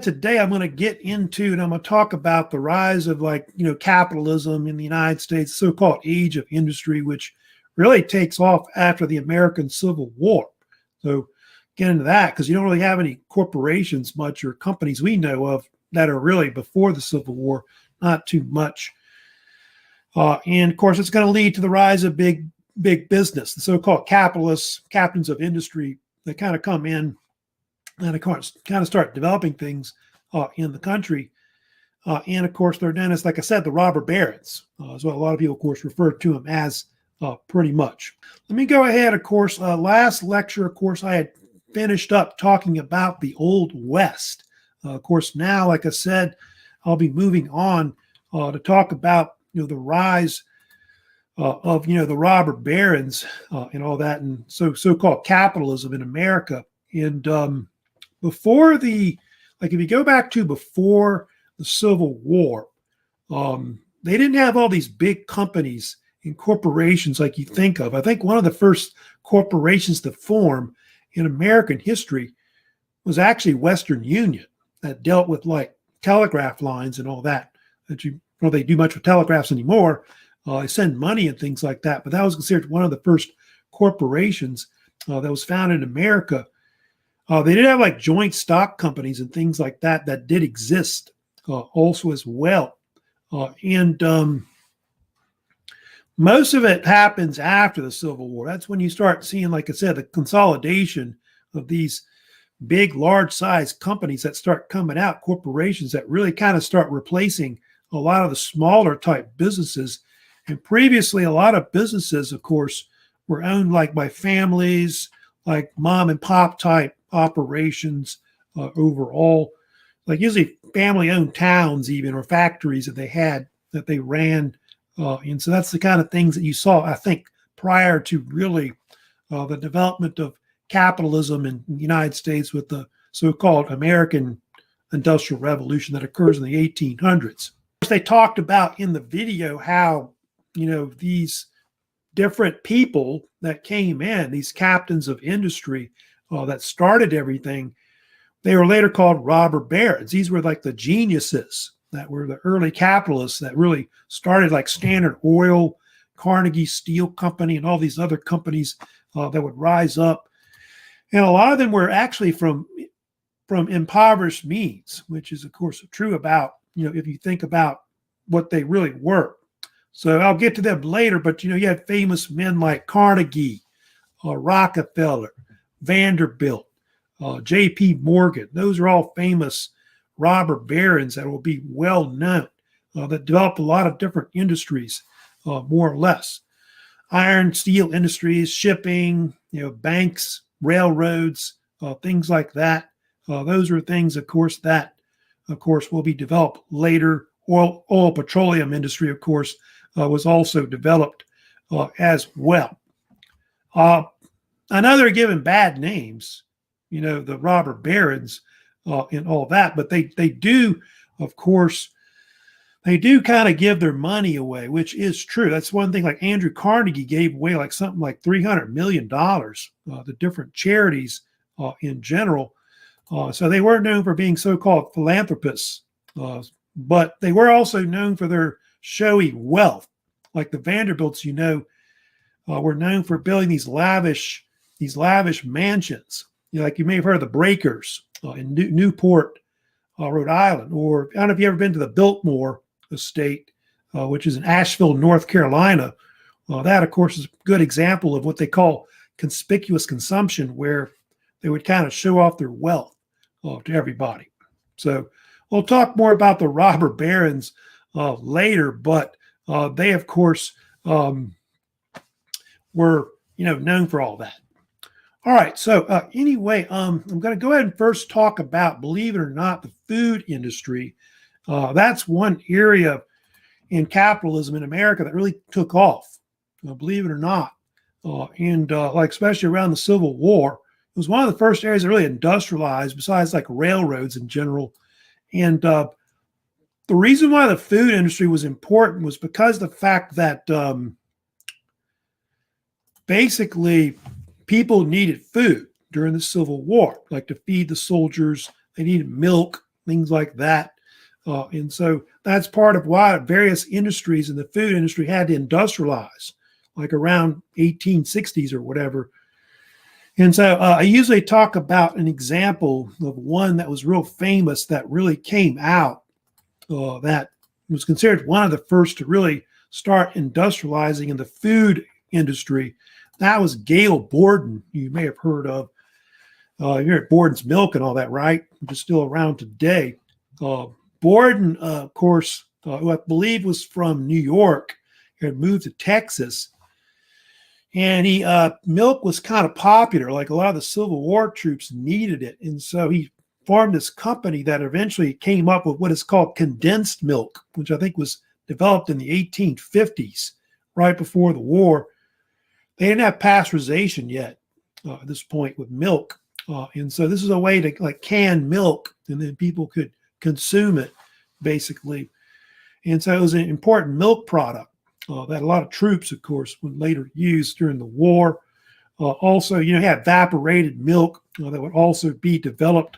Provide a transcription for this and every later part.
Today I'm going to get into and I'm going to talk about the rise of capitalism in the United States, so-called age of industry, which really takes off after the American Civil War. So get into that because you don't really have any corporations much or companies we know of that are really before the Civil War, not too much. And of course, it's going to lead to the rise of big business, the so-called capitalists, captains of industry that kind of come in and of course kind of start developing things in the country. And of course, they're known as, like I said, the robber barons, is what a lot of people, of course, refer to them as pretty much. Let me go ahead, of course, last lecture, of course, I had finished up talking about the Old West. Of course, now, like I said, I'll be moving on to talk about the rise of the robber barons and all that, and so-called capitalism in America. And before if you go back to before the Civil War, they didn't have all these big companies and corporations like you think of. I think one of the first corporations to form in American history was actually Western Union, that dealt with like telegraph lines and all that. They do much with telegraphs anymore. They send money and things like that. But that was considered one of the first corporations that was founded in America. They did have like joint stock companies and things like that that did exist also as well. And most of it happens after the Civil War. That's when you start seeing, like I said, the consolidation of these big, large-sized companies that start coming out, corporations that really kind of start replacing a lot of the smaller type businesses. And previously, a lot of businesses, of course, were owned like by families, like mom and pop type operations overall, like usually family-owned towns even, or factories that they had that they ran. And so that's the kind of things that you saw, I think, prior to really the development of capitalism in the United States with the so-called American Industrial Revolution that occurs in the 1800s. They talked about in the video how, these different people that came in, these captains of industry that started everything, they were later called robber barons. These were like the geniuses that were the early capitalists that really started, like Standard Oil, Carnegie Steel Company, and all these other companies that would rise up. And a lot of them were actually from impoverished means, which is, of course, true about, if you think about what they really were. So I'll get to them later, but, you had famous men like Carnegie, Rockefeller, Vanderbilt, J.P. Morgan. Those are all famous robber barons that will be well known, that developed a lot of different industries, more or less. Iron, steel industries, shipping, banks, railroads, things like that. Those are things, of course, that, will be developed later. Oil, petroleum industry, of course, was also developed as well. I know they're given bad names, the robber barons and all that, but they do, of course, they do kind of give their money away, which is true. That's one thing. Like Andrew Carnegie gave away like something like $300 million to different charities in general. So they weren't known for being so-called philanthropists, but they were also known for their showy wealth. Like the Vanderbilts, were known for building these lavish mansions. Like you may have heard of the Breakers in Newport, Rhode Island, or I don't know if you've ever been to the Biltmore estate, which is in Asheville, North Carolina. That, of course, is a good example of what they call conspicuous consumption, where they would kind of show off their wealth to everybody. So we'll talk more about the robber barons later, but they, of course, were known for all that. All right, so anyway, I'm going to go ahead and first talk about, believe it or not, the food industry. That's one area in capitalism in America that really took off, believe it or not. And like especially around the Civil War, it was one of the first areas that really industrialized, besides like railroads in general. And the reason why the food industry was important was because the fact that basically people needed food during the Civil War, like to feed the soldiers. They needed milk, things like that. And so that's part of why various industries in the food industry had to industrialize, like around 1860s or whatever. And so I usually talk about an example of one that was real famous that really came out that was considered one of the first to really start industrializing in the food industry. That was Gail Borden. You may have heard of. You're at Borden's Milk and all that, right? Which is still around today. Borden, of course, who I believe was from New York, had moved to Texas. And milk was kind of popular. Like a lot of the Civil War troops needed it. And so he formed this company that eventually came up with what is called condensed milk, which I think was developed in the 1850s, right before the war. They didn't have pasteurization yet at this point with milk. And so this is a way to like can milk, and then people could consume it, basically. And so it was an important milk product that a lot of troops, of course, would later use during the war. Also, you had evaporated milk that would also be developed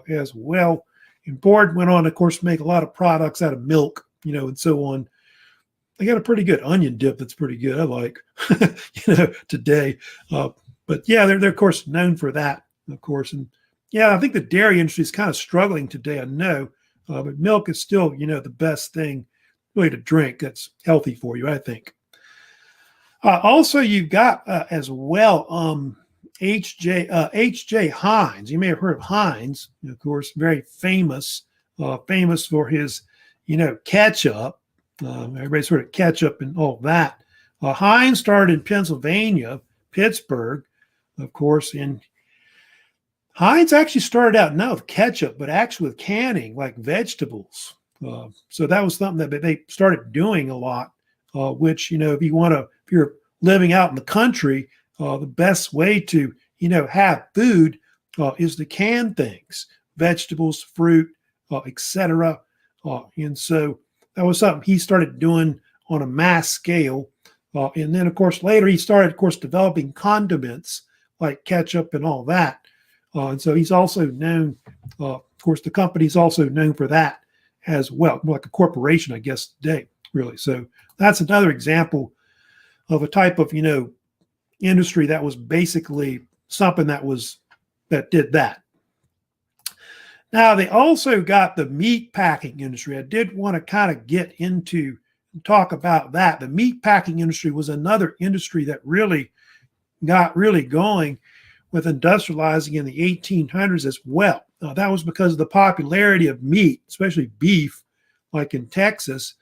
as well. And Borden went on, of course, to make a lot of products out of milk, and so on. They got a pretty good onion dip that's pretty good, I like, today. But yeah, they're of course known for that, of course. And yeah, I think the dairy industry is kind of struggling today, I know. But milk is still, the best thing really to drink that's healthy for you, I think. Also, you've got as well H.J. Heinz. You may have heard of Heinz, of course, very famous for his, ketchup. Everybody's heard of ketchup and all that. Heinz started in Pennsylvania, Pittsburgh, of course, and Heinz actually started out not with ketchup, but actually with canning, like vegetables. So that was something that they started doing a lot, which, if you're living out in the country, the best way to, have food is to can things, vegetables, fruit, etc. And so that was something he started doing on a mass scale. And then, of course, later he started, of course, developing condiments like ketchup and all that. And so he's also known, of course, the company's also known for that as well, more like a corporation, I guess, today, really. So that's another example of a type of, industry that was basically something that did that. Now, they also got the meat packing industry. I did want to kind of get into and talk about that. The meat packing industry was another industry that really got really going with industrializing in the 1800s as well. That was because of the popularity of meat, especially beef, like in Texas,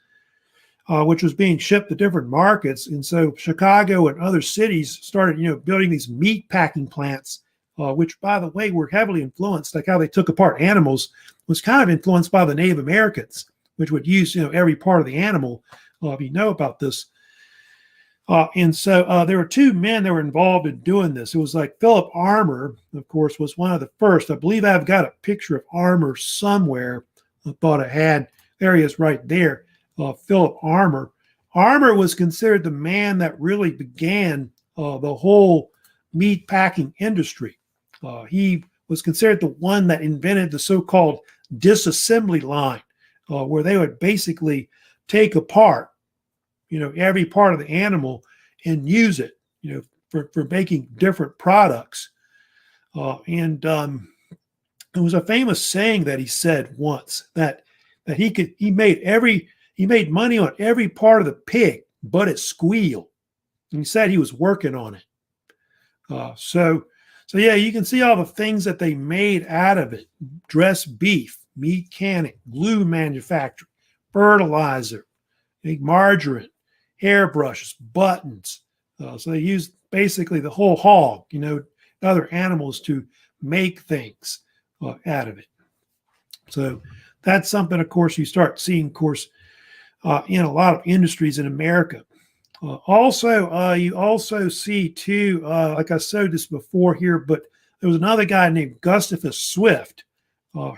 which was being shipped to different markets. And so Chicago and other cities started, building these meat packing plants, which, by the way, were heavily influenced, like how they took apart animals, was kind of influenced by the Native Americans, which would use, every part of the animal, if you know about this. And so there were two men that were involved in doing this. It was like Philip Armour, of course, was one of the first. I believe I've got a picture of Armour somewhere. I thought I had. There he is right there, Philip Armour. Armour was considered the man that really began the whole meat packing industry. He was considered the one that invented the so-called disassembly line, where they would basically take apart every part of the animal and use it, for making different products. And it was a famous saying that he said once that he made money on every part of the pig, but its squeal. And he said he was working on it. So yeah, you can see all the things that they made out of it: dressed beef, meat canning, glue manufacturing, fertilizer, margarine, hairbrushes, buttons. So they used basically the whole hog, other animals to make things out of it. So that's something, of course, you start seeing, of course, in a lot of industries in America. You also see, too, like I said this before here, but there was another guy named Gustavus Swift,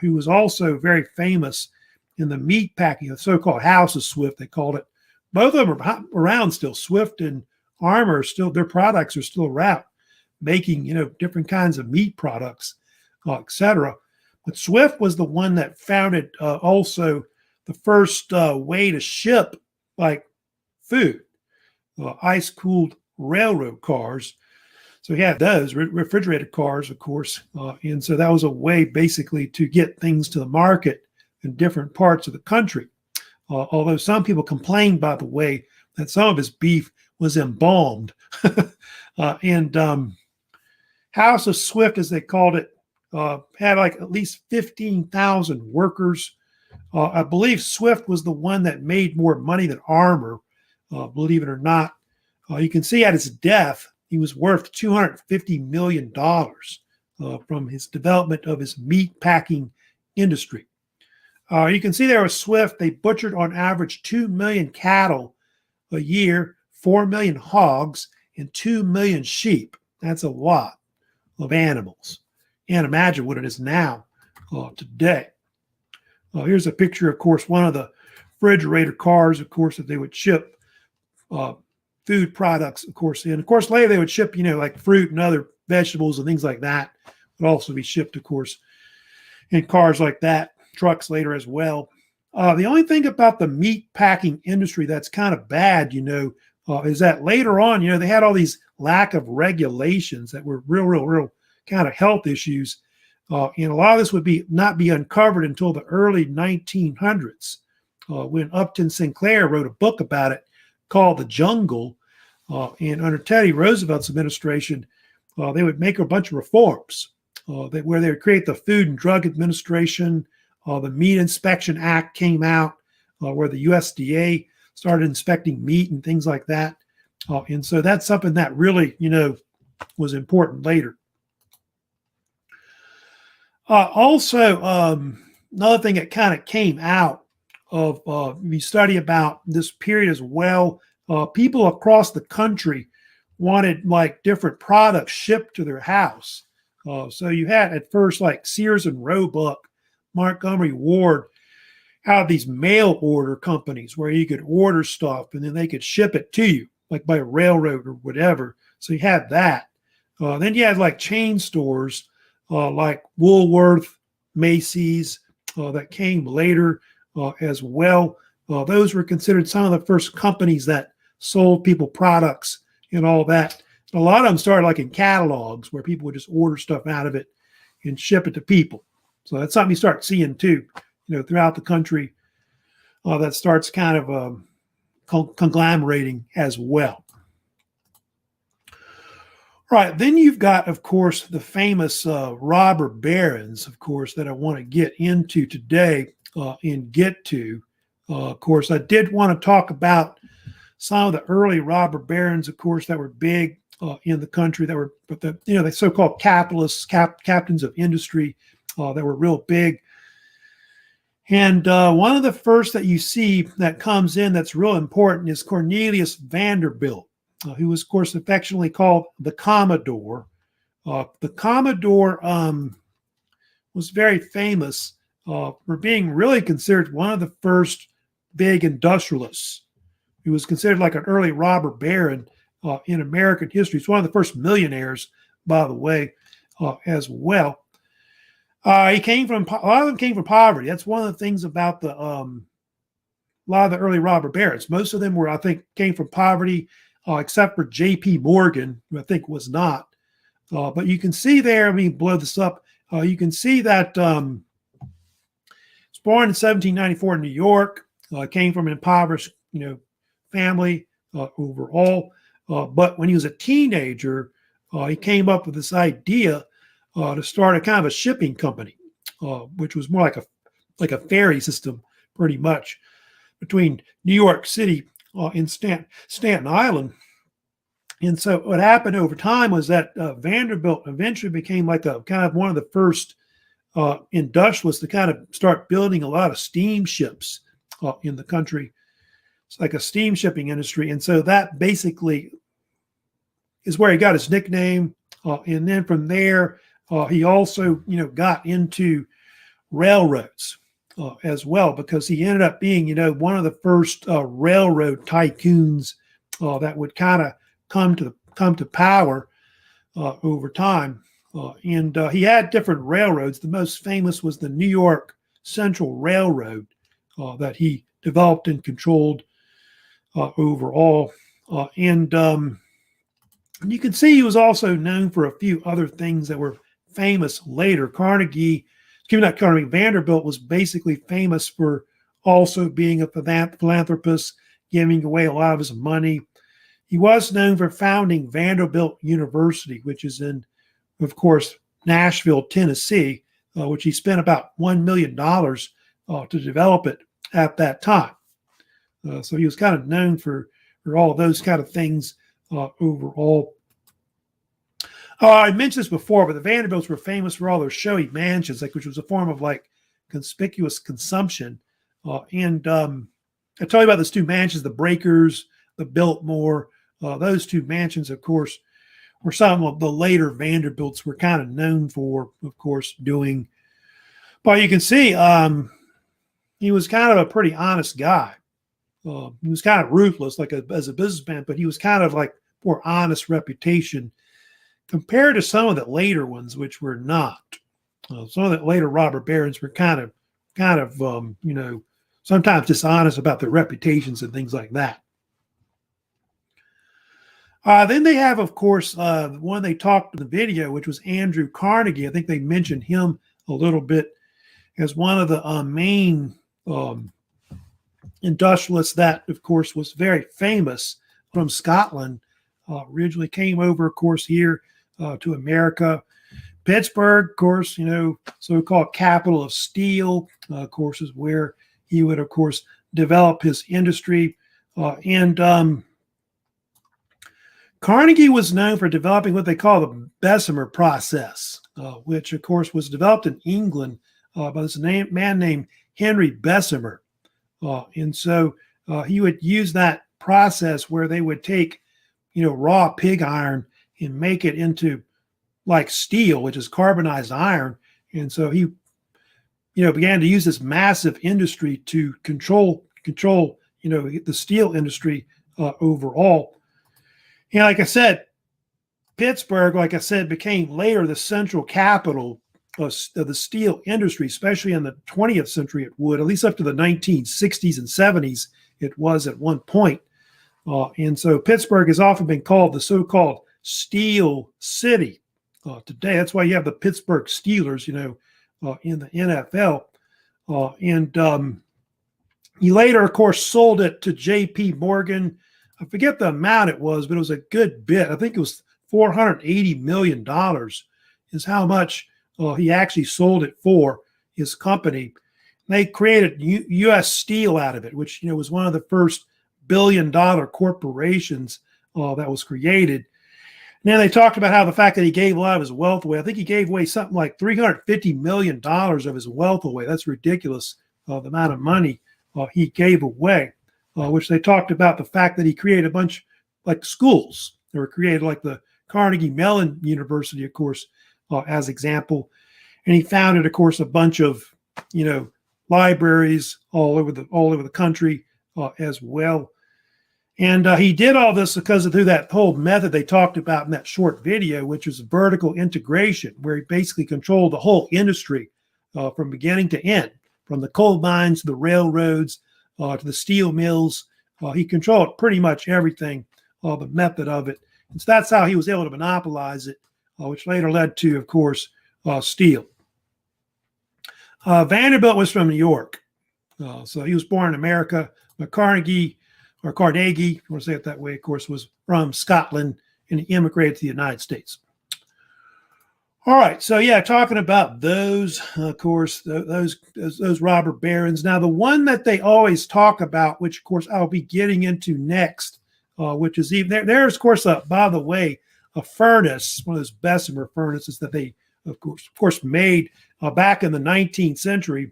who was also very famous in the meat packing, the so-called House of Swift, they called it. Both of them are around still. Swift and Armour still, their products are still around, making, different kinds of meat products, etc. But Swift was the one that founded also the first way to ship like food, ice-cooled railroad cars. So he had those refrigerated cars, of course, and so that was a way basically to get things to the market in different parts of the country. Although some people complained, by the way, that some of his beef was embalmed. And House of Swift, as they called it, had like at least 15,000 workers. I believe Swift was the one that made more money than Armour, believe it or not. You can see at his death, he was worth $250 million from his development of his meat packing industry. You can see there with Swift, they butchered on average 2 million cattle a year, 4 million hogs, and 2 million sheep. That's a lot of animals. And imagine what it is now today. Here's a picture, of course, one of the refrigerator cars, of course, that they would ship food products, of course. And of course, later they would ship, like fruit and other vegetables and things like that would also be shipped, of course, in cars like that, trucks later as well. The only thing about the meat packing industry that's kind of bad, is that later on, they had all these lack of regulations that were real kind of health issues. And a lot of this would not be uncovered until the early 1900s when Upton Sinclair wrote a book about it called The Jungle. And under Teddy Roosevelt's administration, they would make a bunch of reforms where they would create the Food and Drug Administration. The Meat Inspection Act came out where the USDA started inspecting meat and things like that. And so that's something that really, was important later. Also, another thing that kind of came out of we study about this period as well, people across the country wanted like different products shipped to their house. So you had at first like Sears and Roebuck, Montgomery Ward, had these mail order companies where you could order stuff and then they could ship it to you, like by railroad or whatever. So you had that. Then you had like chain stores like Woolworth, Macy's, that came later as well. Those were considered some of the first companies that sold people products and all that. A lot of them started like in catalogs where people would just order stuff out of it and ship it to people. So that's something you start seeing too, throughout the country that starts kind of conglomerating as well. Right, then you've got, of course, the famous robber barons, of course, that I want to get into today and get to. Of course, I did want to talk about some of the early robber barons, of course, that were big in the country, that were, the so-called capitalists, captains of industry that were real big. And one of the first that you see that comes in that's real important is Cornelius Vanderbilt, who was, of course, affectionately called the Commodore. The Commodore was very famous for being really considered one of the first big industrialists. He was considered like an early robber baron in American history. He's one of the first millionaires, by the way, as well. A lot of them came from poverty. That's one of the things about a lot of the early robber barons. Most of them were, I think, came from poverty, except for J.P. Morgan, who I think was not. But you can see there, let me blow this up. You can see that he was born in 1794 in New York, came from an impoverished, family overall. But when he was a teenager, he came up with this idea to start a kind of a shipping company, which was more like a ferry system, pretty much, between New York City and Staten Island. And so what happened over time was that Vanderbilt eventually became like a kind of one of the first industrialists to kind of start building a lot of steamships in the country. It's like a steam shipping industry. And so that basically is where he got his nickname. And then from there, he also, got into railroads as well, because he ended up being, one of the first railroad tycoons that would kind of come to power over time. and he had different railroads. The most famous was the New York Central Railroad that he developed and controlled overall. And you can see he was also known for a few other things that were famous later. Vanderbilt was basically famous for also being a philanthropist, giving away a lot of his money. He was known for founding Vanderbilt University, which is in, of course, Nashville, Tennessee, which he spent about $1 million to develop it at that time. So he was kind of known for all of those kind of things overall. I mentioned this before, but the Vanderbilts were famous for all their showy mansions, which was a form of conspicuous consumption. And I told you about those two mansions, the Breakers, the Biltmore. Those two mansions, of course, were some of the later Vanderbilts were kind of known for, of course, doing. But you can see he was kind of a pretty honest guy. He was kind of ruthless, as a businessman, but he was kind of more honest reputation compared to some of the later ones, which were not. Some of the later robber barons were kind of sometimes dishonest about their reputations and things like that. Then they have, of course, the one they talked in the video, which was Andrew Carnegie. I think they mentioned him a little bit as one of the main industrialists that, of course, was very famous from Scotland. Originally came over, of course, here to America. Pittsburgh, of course, so-called capital of steel, of course, is where he would, of course, develop his industry. And Carnegie was known for developing what they call the Bessemer process, which, of course, was developed in England by this man named Henry Bessemer. And so he would use that process where they would take, raw pig iron and make it into steel, which is carbonized iron. And so he, began to use this massive industry to control, the steel industry overall. And like I said, Pittsburgh, became later the central capital of the steel industry, especially in the 20th century. It would, at least up to the 1960s and 70s, it was at one point. And so Pittsburgh has often been called the so-called Steel City today. That's why you have the Pittsburgh Steelers, in the NFL. And he later, of course, sold it to J.P. Morgan. I forget the amount it was, but it was a good bit. I think it was $480 million is how much he actually sold it for, his company. They created U.S. Steel out of it, which was one of the first billion-dollar corporations that was created. And then they talked about how the fact that he gave a lot of his wealth away. I think he gave away something like $350 million of his wealth away. That's ridiculous, the amount of money he gave away, which they talked about the fact that he created a bunch schools. They were created the Carnegie Mellon University, of course, as example. And he founded, of course, a bunch of, libraries all over the country as well. And he did all this because through that whole method they talked about in that short video, which was vertical integration, where he basically controlled the whole industry from beginning to end, from the coal mines to the railroads to the steel mills. He controlled pretty much everything, the method of it. And so that's how he was able to monopolize it, which later led to, of course, steel. Vanderbilt was from New York. So he was born in America. But Carnegie, if you want to say it that way, of course, was from Scotland, and he immigrated to the United States. All right, so yeah, talking about those, of course, those robber barons. Now, the one that they always talk about, which of course I'll be getting into next, which is even there's of course, by the way, a furnace, one of those Bessemer furnaces that they, of course, made back in the 19th century,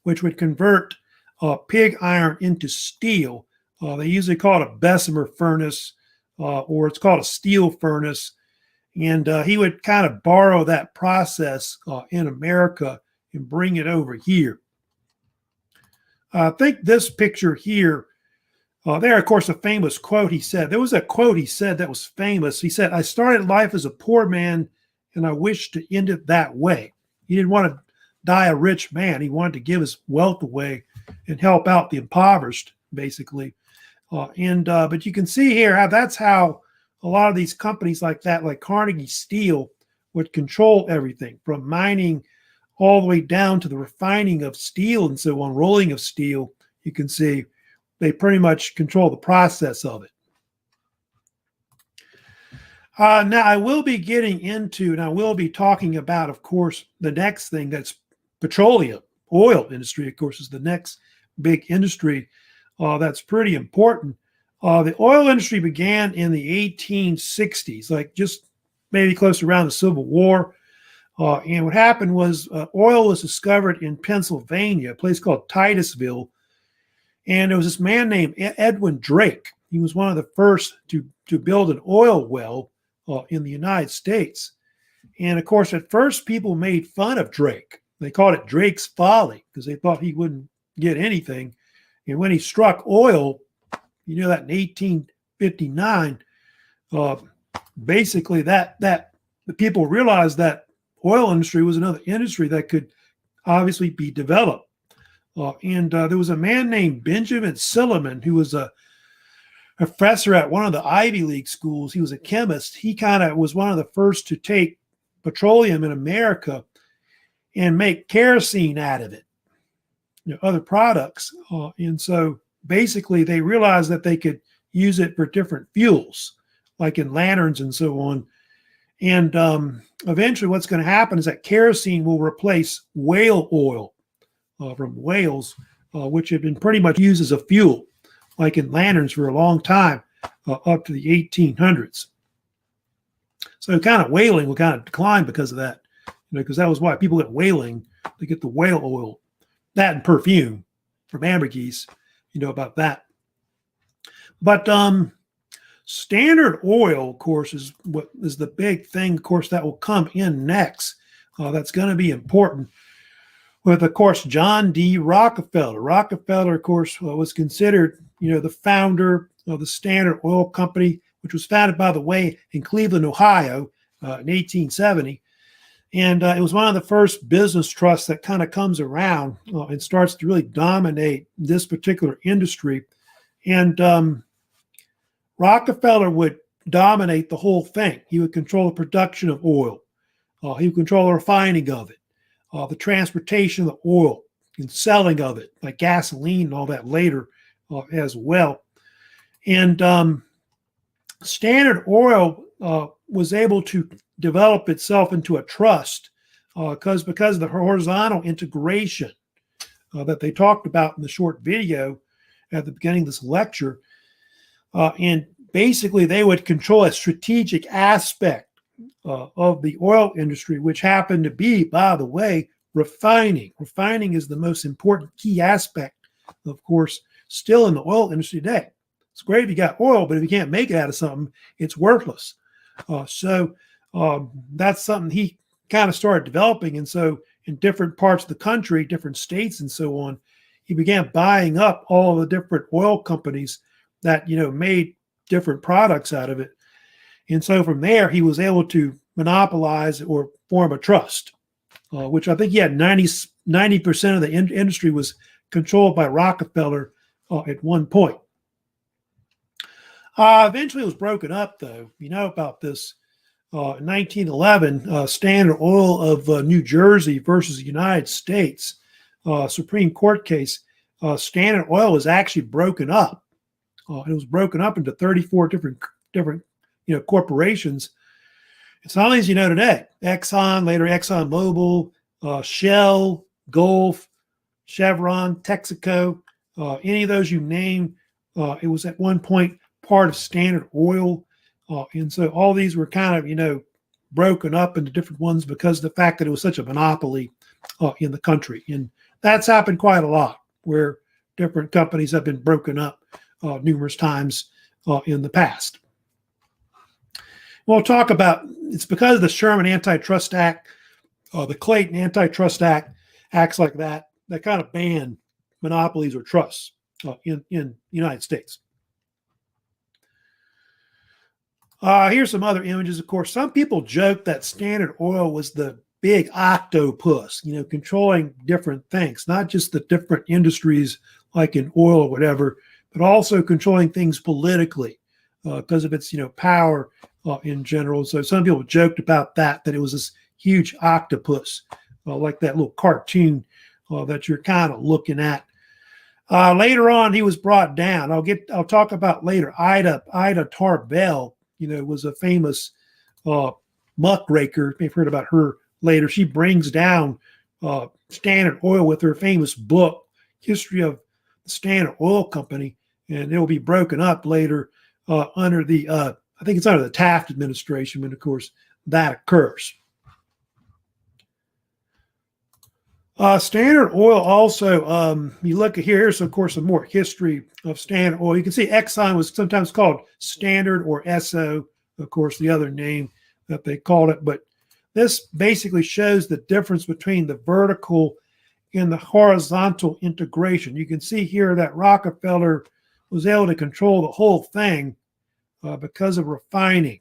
which would convert pig iron into steel. They usually call it a Bessemer furnace, or it's called a steel furnace. And he would kind of borrow that process in America and bring it over here. I think this picture here, there, of course, a famous quote he said. There was a quote he said that was famous. He said, "I started life as a poor man and I wish to end it that way. He didn't want to die a rich man. He wanted to give his wealth away and help out the impoverished, basically. But you can see here how that's how a lot of these companies like that, like Carnegie Steel, would control everything from mining all the way down to the refining of steel and so on, rolling of steel. You can see they pretty much control the process of it. Now, I will be getting into, and I will be talking about, of course, the next thing that's petroleum. Oil industry, of course, is the next big industry that's pretty important. The oil industry began in the 1860s, like just maybe close around the Civil War. And what happened was oil was discovered in Pennsylvania, a place called Titusville. And there was this man named Edwin Drake. He was one of the first to build an oil well in the United States. And of course, at first, people made fun of Drake. They called it Drake's Folly because they thought he wouldn't get anything. And when he struck oil, you know that in 1859, basically that the people realized that oil industry was another industry that could obviously be developed. There was a man named Benjamin Silliman who was a professor at one of the Ivy League schools. He was a chemist. He kind of was one of the first to take petroleum in America and make kerosene out of it, other products. And so basically they realized that they could use it for different fuels, like in lanterns and so on. And eventually what's going to happen is that kerosene will replace whale oil from whales, which had been pretty much used as a fuel, like in lanterns for a long time, up to the 1800s. So kind of whaling will kind of decline because of that, because that was why people get whaling, to get the whale oil, that and perfume from ambergris, about that. But Standard Oil, of course, is what is the big thing, of course, that will come in next. That's going to be important. With, of course, John D. Rockefeller. Rockefeller, of course, was considered, the founder of the Standard Oil Company, which was founded, by the way, in Cleveland, Ohio, in 1870. And it was one of the first business trusts that kind of comes around and starts to really dominate this particular industry. And Rockefeller would dominate the whole thing. He would control the production of oil. He would control the refining of it, the transportation of the oil and selling of it, like gasoline and all that later as well. And Standard Oil was able to develop itself into a trust because of the horizontal integration that they talked about in the short video at the beginning of this lecture. And basically, they would control a strategic aspect of the oil industry, which happened to be, by the way, refining. Refining is the most important key aspect, of course, still in the oil industry today. It's great if you got oil, but if you can't make it out of something, it's worthless. So that's something he kind of started developing. And so in different parts of the country, different states and so on, he began buying up all the different oil companies that, made different products out of it. And so from there, he was able to monopolize or form a trust, which I think he had 90% of the industry was controlled by Rockefeller at one point. Eventually, it was broken up, though. You know about this. In 1911, Standard Oil of New Jersey versus the United States, Supreme Court case, Standard Oil was actually broken up. It was broken up into 34 different corporations. It's not as today. Exxon, later ExxonMobil, Shell, Gulf, Chevron, Texaco, any of those you name, it was at one point part of Standard Oil. And so all these were kind of, broken up into different ones because of the fact that it was such a monopoly in the country. And that's happened quite a lot, where different companies have been broken up numerous times in the past. We'll talk about, it's because of the Sherman Antitrust Act, the Clayton Antitrust Act, acts like that kind of ban monopolies or trusts in the United States. Here's some other images. Of course, some people joke that Standard Oil was the big octopus, controlling different things, not just the different industries like in oil or whatever, but also controlling things politically because of its, power in general. So some people joked about that it was this huge octopus, like that little cartoon that you're kind of looking at. Later on, he was brought down. I'll talk about later. Ida Tarbell, was a famous muckraker. You've heard about her later. She brings down Standard Oil with her famous book, History of the Standard Oil Company, and it will be broken up later under the, I think it's under the Taft administration, when, of course, that occurs. Standard Oil also, you look at here's of course some more history of Standard Oil. You can see Exxon was sometimes called Standard or Esso, of course, the other name that they called it. But this basically shows the difference between the vertical and the horizontal integration. You can see here that Rockefeller was able to control the whole thing because of refining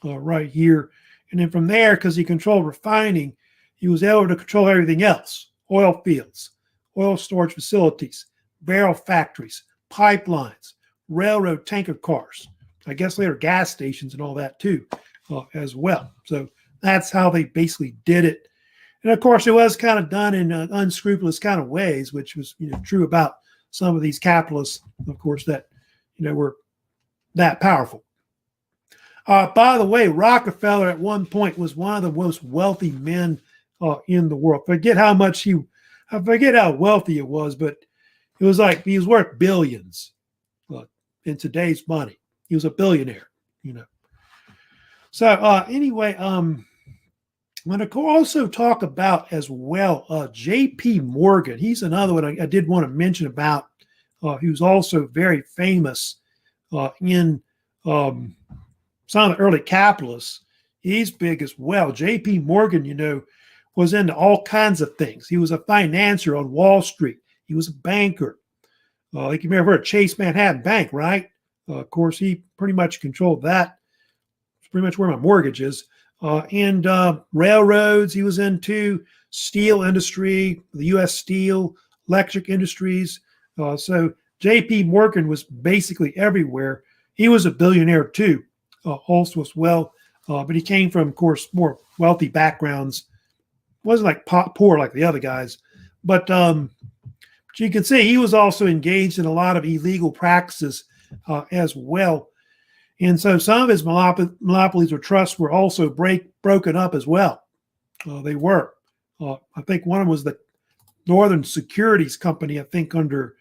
right here. And then from there, because he controlled refining, he was able to control everything else: oil fields, oil storage facilities, barrel factories, pipelines, railroad tanker cars, I guess later gas stations and all that too as well. So that's how they basically did it. And of course, it was kind of done in unscrupulous kind of ways, which was true about some of these capitalists, of course, that were that powerful. By the way, Rockefeller at one point was one of the most wealthy men in the world. I forget how wealthy it was, but it was like he was worth billions in today's money. He was a billionaire, So anyway, I'm going to also talk about as well J.P. Morgan. He's another one I did want to mention about. He was also very famous in some of the early capitalists. He's big as well. J.P. Morgan, was into all kinds of things. He was a financier on Wall Street. He was a banker. Like you may have heard of Chase Manhattan Bank, right? Of course, he pretty much controlled that. It's pretty much where my mortgage is. And railroads, he was into steel industry, the U.S. Steel, electric industries. So J.P. Morgan was basically everywhere. He was a billionaire too, also as well. But he came from, of course, more wealthy backgrounds. Wasn't like poor like the other guys, but you can see he was also engaged in a lot of illegal practices as well. And so some of his monopolies or trusts were also broken up as well. They were. I think one of them was the Northern Securities Company, I think under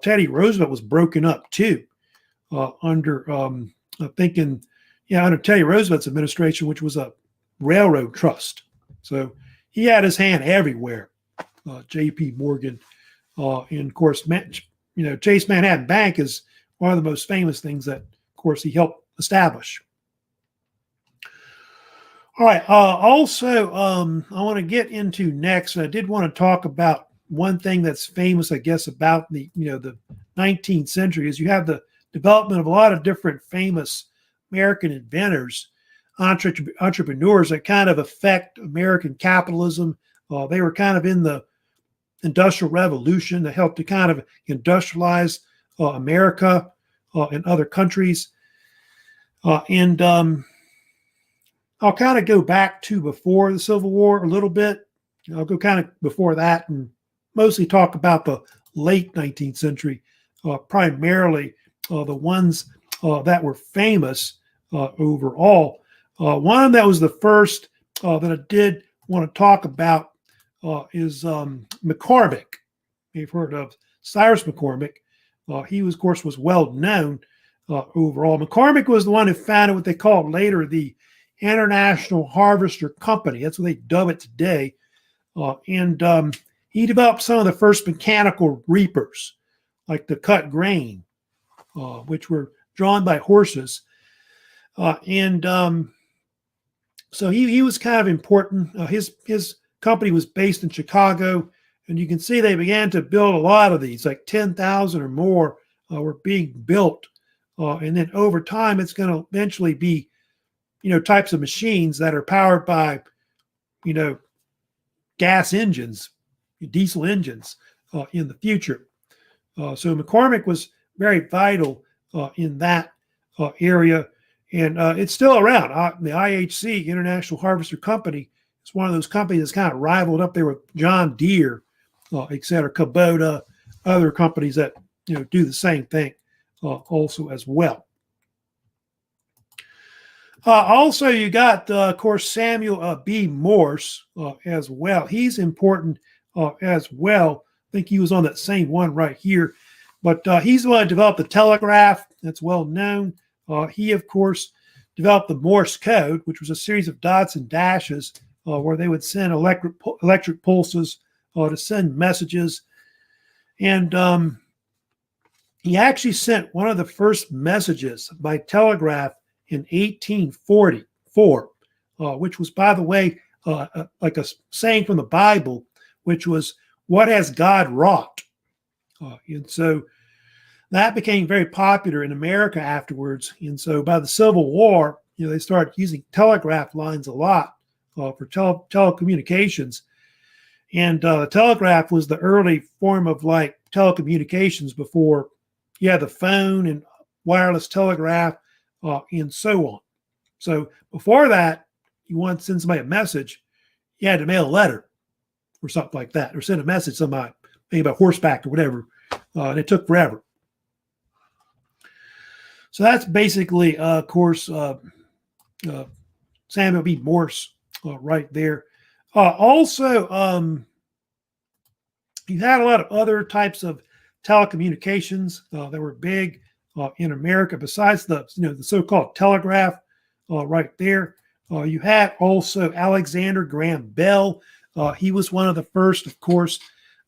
Teddy Roosevelt, was broken up too. Under Teddy Roosevelt's administration, which was a railroad trust. So he had his hand everywhere, J.P. Morgan. And of course, Chase Manhattan Bank is one of the most famous things that, of course, he helped establish. All right. Also, I want to get into next. I did want to talk about one thing that's famous, I guess, about the 19th century is you have the development of a lot of different famous American inventors, entrepreneurs that kind of affect American capitalism. They were kind of in the Industrial Revolution that helped to kind of industrialize America and other countries. And I'll kind of go back to before the Civil War a little bit. I'll go kind of before that and mostly talk about the late 19th century, primarily the ones that were famous overall. One of them that was the first that I did want to talk about is McCormick. You've heard of Cyrus McCormick. He was, of course, was well known overall. McCormick was the one who founded what they called later the International Harvester Company. That's what they dub it today. And he developed some of the first mechanical reapers, like the cut grain, which were drawn by horses. So he was kind of important. His company was based in Chicago, and you can see they began to build a lot of these, like 10,000 or more were being built and then over time, it's going to eventually be, types of machines that are powered by, gas engines, diesel engines in the future. So McCormick was very vital in that area, and it's still around. The IHC, International Harvester Company, is one of those companies that's kind of rivaled up there with John Deere, et cetera, Kubota, other companies that do the same thing also as well. Also, you got, of course, Samuel B. Morse as well. He's important as well. I think he was on that same one right here. But he's the one who developed the telegraph. That's well known. He, of course, developed the Morse code, which was a series of dots and dashes where they would send electric pulses to send messages. And he actually sent one of the first messages by telegraph in 1844, which was, by the way, like a saying from the Bible, which was, "What has God wrought?" And so that became very popular in America afterwards. And so by the Civil War, they started using telegraph lines a lot for telecommunications. And the telegraph was the early form of like telecommunications before you had the phone and wireless telegraph and so on. So before that, you want to send somebody a message, you had to mail a letter or something like that, or send a message to somebody, maybe by horseback or whatever, and it took forever. So that's basically, of course, Samuel B. Morse right there. Also, you had a lot of other types of telecommunications that were big in America besides the the so-called telegraph right there. You had also Alexander Graham Bell. He was one of the first, of course,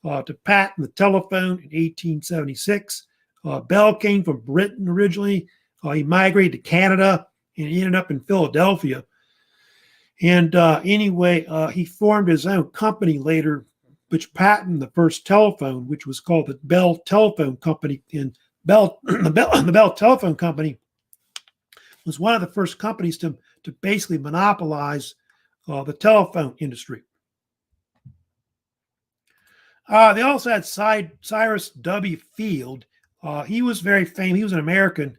to patent the telephone in 1876. Bell came from Britain originally. He migrated to Canada and ended up in Philadelphia. And anyway, he formed his own company later, which patented the first telephone, which was called the Bell Telephone Company. And the Bell Telephone Company was one of the first companies to basically monopolize the telephone industry. They also had Cyrus W. Field. He was very famous. He was an American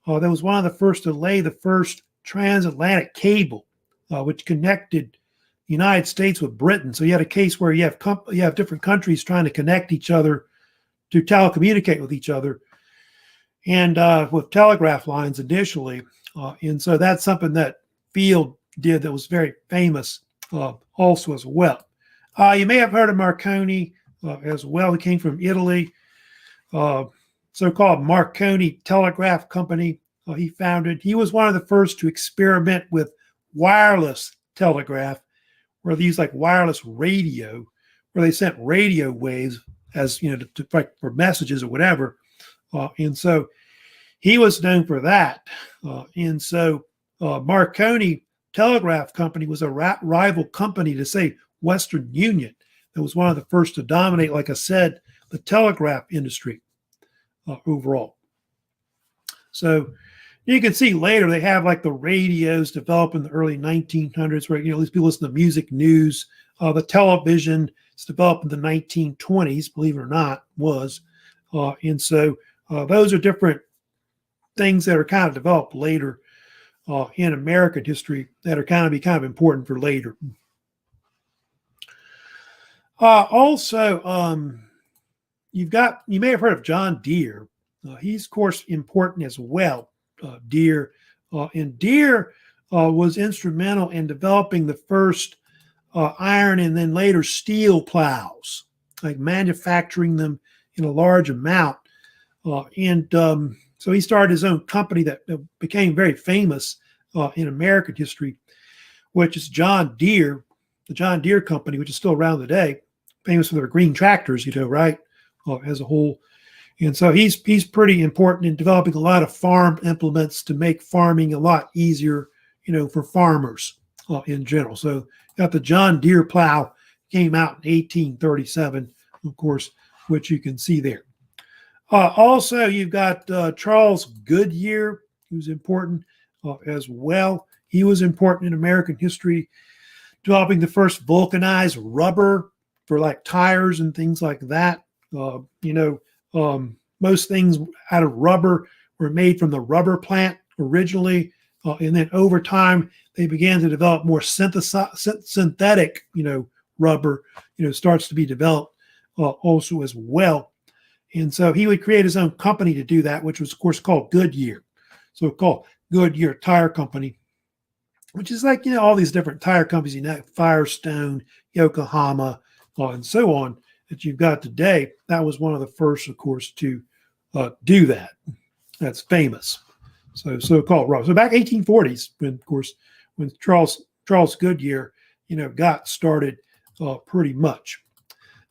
that was one of the first to lay the first transatlantic cable, which connected the United States with Britain. So you had a case where you have different countries trying to connect each other to telecommunicate with each other, and with telegraph lines initially. And so that's something that Field did that was very famous also as well. You may have heard of Marconi as well. He came from Italy. So-called Marconi Telegraph Company he founded. He was one of the first to experiment with wireless telegraph, where they used like wireless radio, where they sent radio waves as for messages or whatever. And so he was known for that. And so Marconi Telegraph Company was a rival company to, say, Western Union. That was one of the first to dominate, like I said, the telegraph industry overall. So you can see later they have like the radios developed in the early 1900s, where these people listen to music news. The television is developed in the 1920s, believe it or not, was. And so those are different things that are kind of developed later in American history that are kind of important for later. Also, you may have heard of John Deere. He's, of course, important as well. Deere. And Deere was instrumental in developing the first iron and then later steel plows, like manufacturing them in a large amount. So he started his own company that became very famous in American history, which is John Deere, the John Deere Company, which is still around today, famous for their green tractors, right, as a whole. And so he's pretty important in developing a lot of farm implements to make farming a lot easier, for farmers in general. So got the John Deere plow, came out in 1837, of course, which you can see there. Also, you've got Charles Goodyear, who's important as well. He was important in American history, developing the first vulcanized rubber for like tires and things like that. Most things out of rubber were made from the rubber plant originally, and then over time they began to develop more synthetic, rubber, starts to be developed also as well. And so he would create his own company to do that, which was, of course, called Goodyear. So called Goodyear Tire Company, which is like, all these different tire companies, Firestone, Yokohama, and so on that you've got today. That was one of the first, of course, to do that. That's famous. So-called rubber. So back 1840s, when Charles Goodyear, got started pretty much.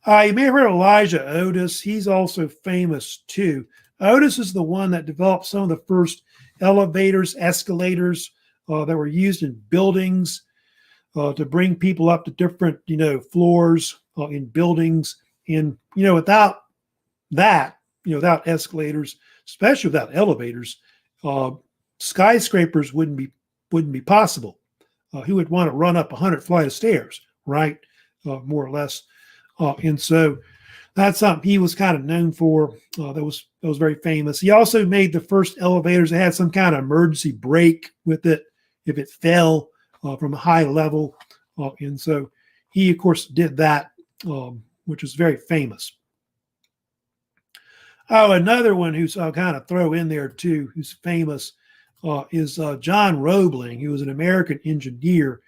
You may have heard of Elijah Otis. He's also famous too. Otis is the one that developed some of the first elevators, escalators that were used in buildings to bring people up to different, floors in buildings. And, without that, without escalators, especially without elevators, skyscrapers wouldn't be possible. Who would want to run up 100 flight of stairs, right? More or less. And so that's something he was kind of known for. That was very famous. He also made the first elevators that had some kind of emergency brake with it if it fell from a high level. And so he, of course, did that, which was very famous. Oh, another one who's I'll kind of throw in there too, who's famous, is John Roebling. He was an American engineer.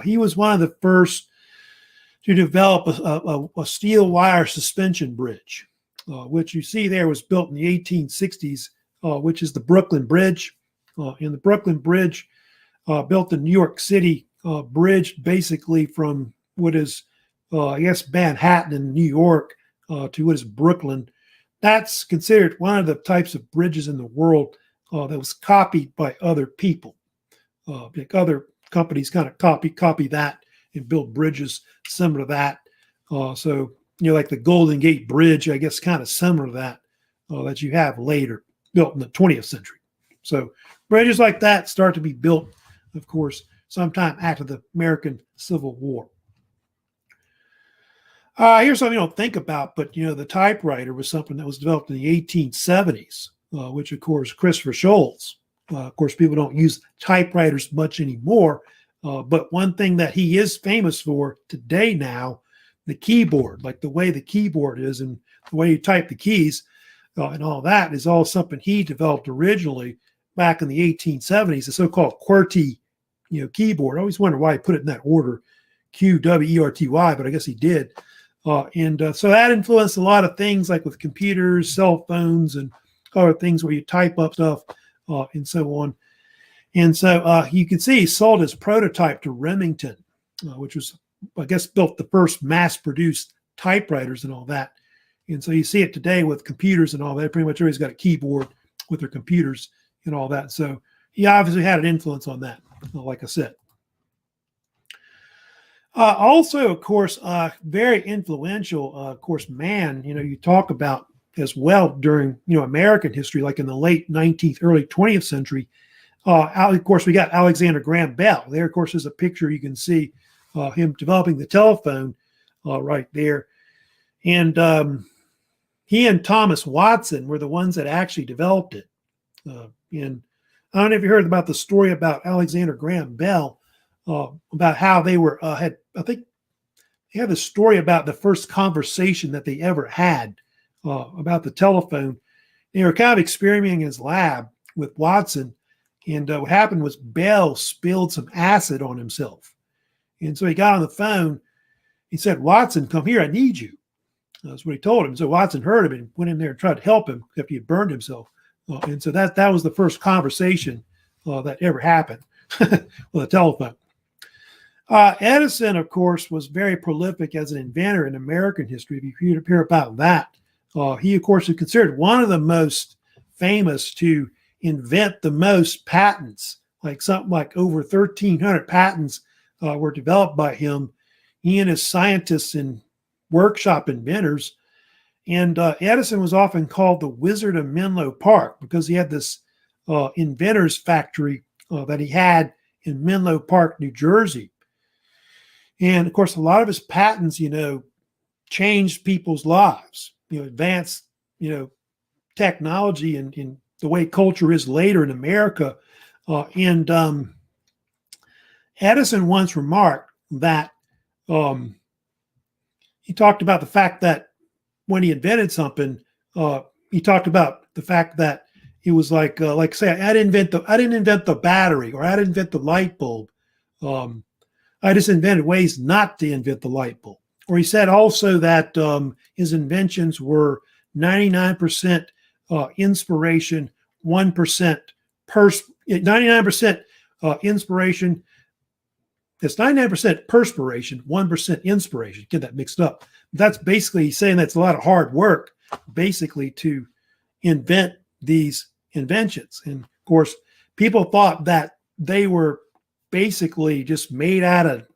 He was one of the first to develop a steel wire suspension bridge, which you see there was built in the 1860s, which is the Brooklyn Bridge. And the Brooklyn Bridge, built in New York City, bridged basically from what is, Manhattan in New York to what is Brooklyn. That's considered one of the types of bridges in the world that was copied by other people. Like other companies kind of copy that and build bridges similar to that. Like the Golden Gate Bridge, I guess, kind of similar to that, that you have later, built in the 20th century. So bridges like that start to be built, of course, sometime after the American Civil War. Here's something you don't think about, but, the typewriter was something that was developed in the 1870s, which, of course, Christopher Sholes. Of course, people don't use typewriters much anymore. But one thing that he is famous for today now, the keyboard, like the way the keyboard is and the way you type the keys and all that is all something he developed originally back in the 1870s, the so-called QWERTY, keyboard. I always wonder why he put it in that order, QWERTY, but I guess he did. So that influenced a lot of things like with computers, cell phones, and other things where you type up stuff and so on. And so you can see he sold his prototype to Remington, which was, I guess, built the first mass-produced typewriters and all that. And so you see it today with computers and all that. Pretty much everybody's got a keyboard with their computers and all that. So he obviously had an influence on that, like I said. Also, of course, very influential, of course, man, you talk about as well during, American history, like in the late 19th, early 20th century. Of course, we got Alexander Graham Bell. There, of course, is a picture you can see him developing the telephone right there. And he and Thomas Watson were the ones that actually developed it. And I don't know if you heard about the story about Alexander Graham Bell, about how they were, I think they have a story about the first conversation that they ever had about the telephone. They were kind of experimenting in his lab with Watson. And what happened was Bell spilled some acid on himself. And so he got on the phone. He said, "Watson, come here. I need you." That's what he told him. So Watson heard him and went in there and tried to help him after he had burned himself. And so that was the first conversation that ever happened with a telephone. Edison, of course, was very prolific as an inventor in American history. If you hear about that, he, of course, is considered one of the most famous to invent the most patents, like something like over 1,300 patents were developed by him. He and his scientists and workshop inventors. And Edison was often called the Wizard of Menlo Park because he had this inventor's factory that he had in Menlo Park, New Jersey. And of course, a lot of his patents, changed people's lives, advanced, technology and the way culture is later in America. And Edison once remarked that he talked about the fact that when he invented something, he talked about the fact that it was like say, I didn't invent the battery, or I didn't invent the light bulb. I just invented ways not to invent the light bulb. Or he said also that his inventions were 99% inspiration, 1% 99% inspiration. It's 99% perspiration, 1% inspiration. Get that mixed up. That's basically saying that's a lot of hard work, basically, to invent these inventions. And of course, people thought that they were basically just made out of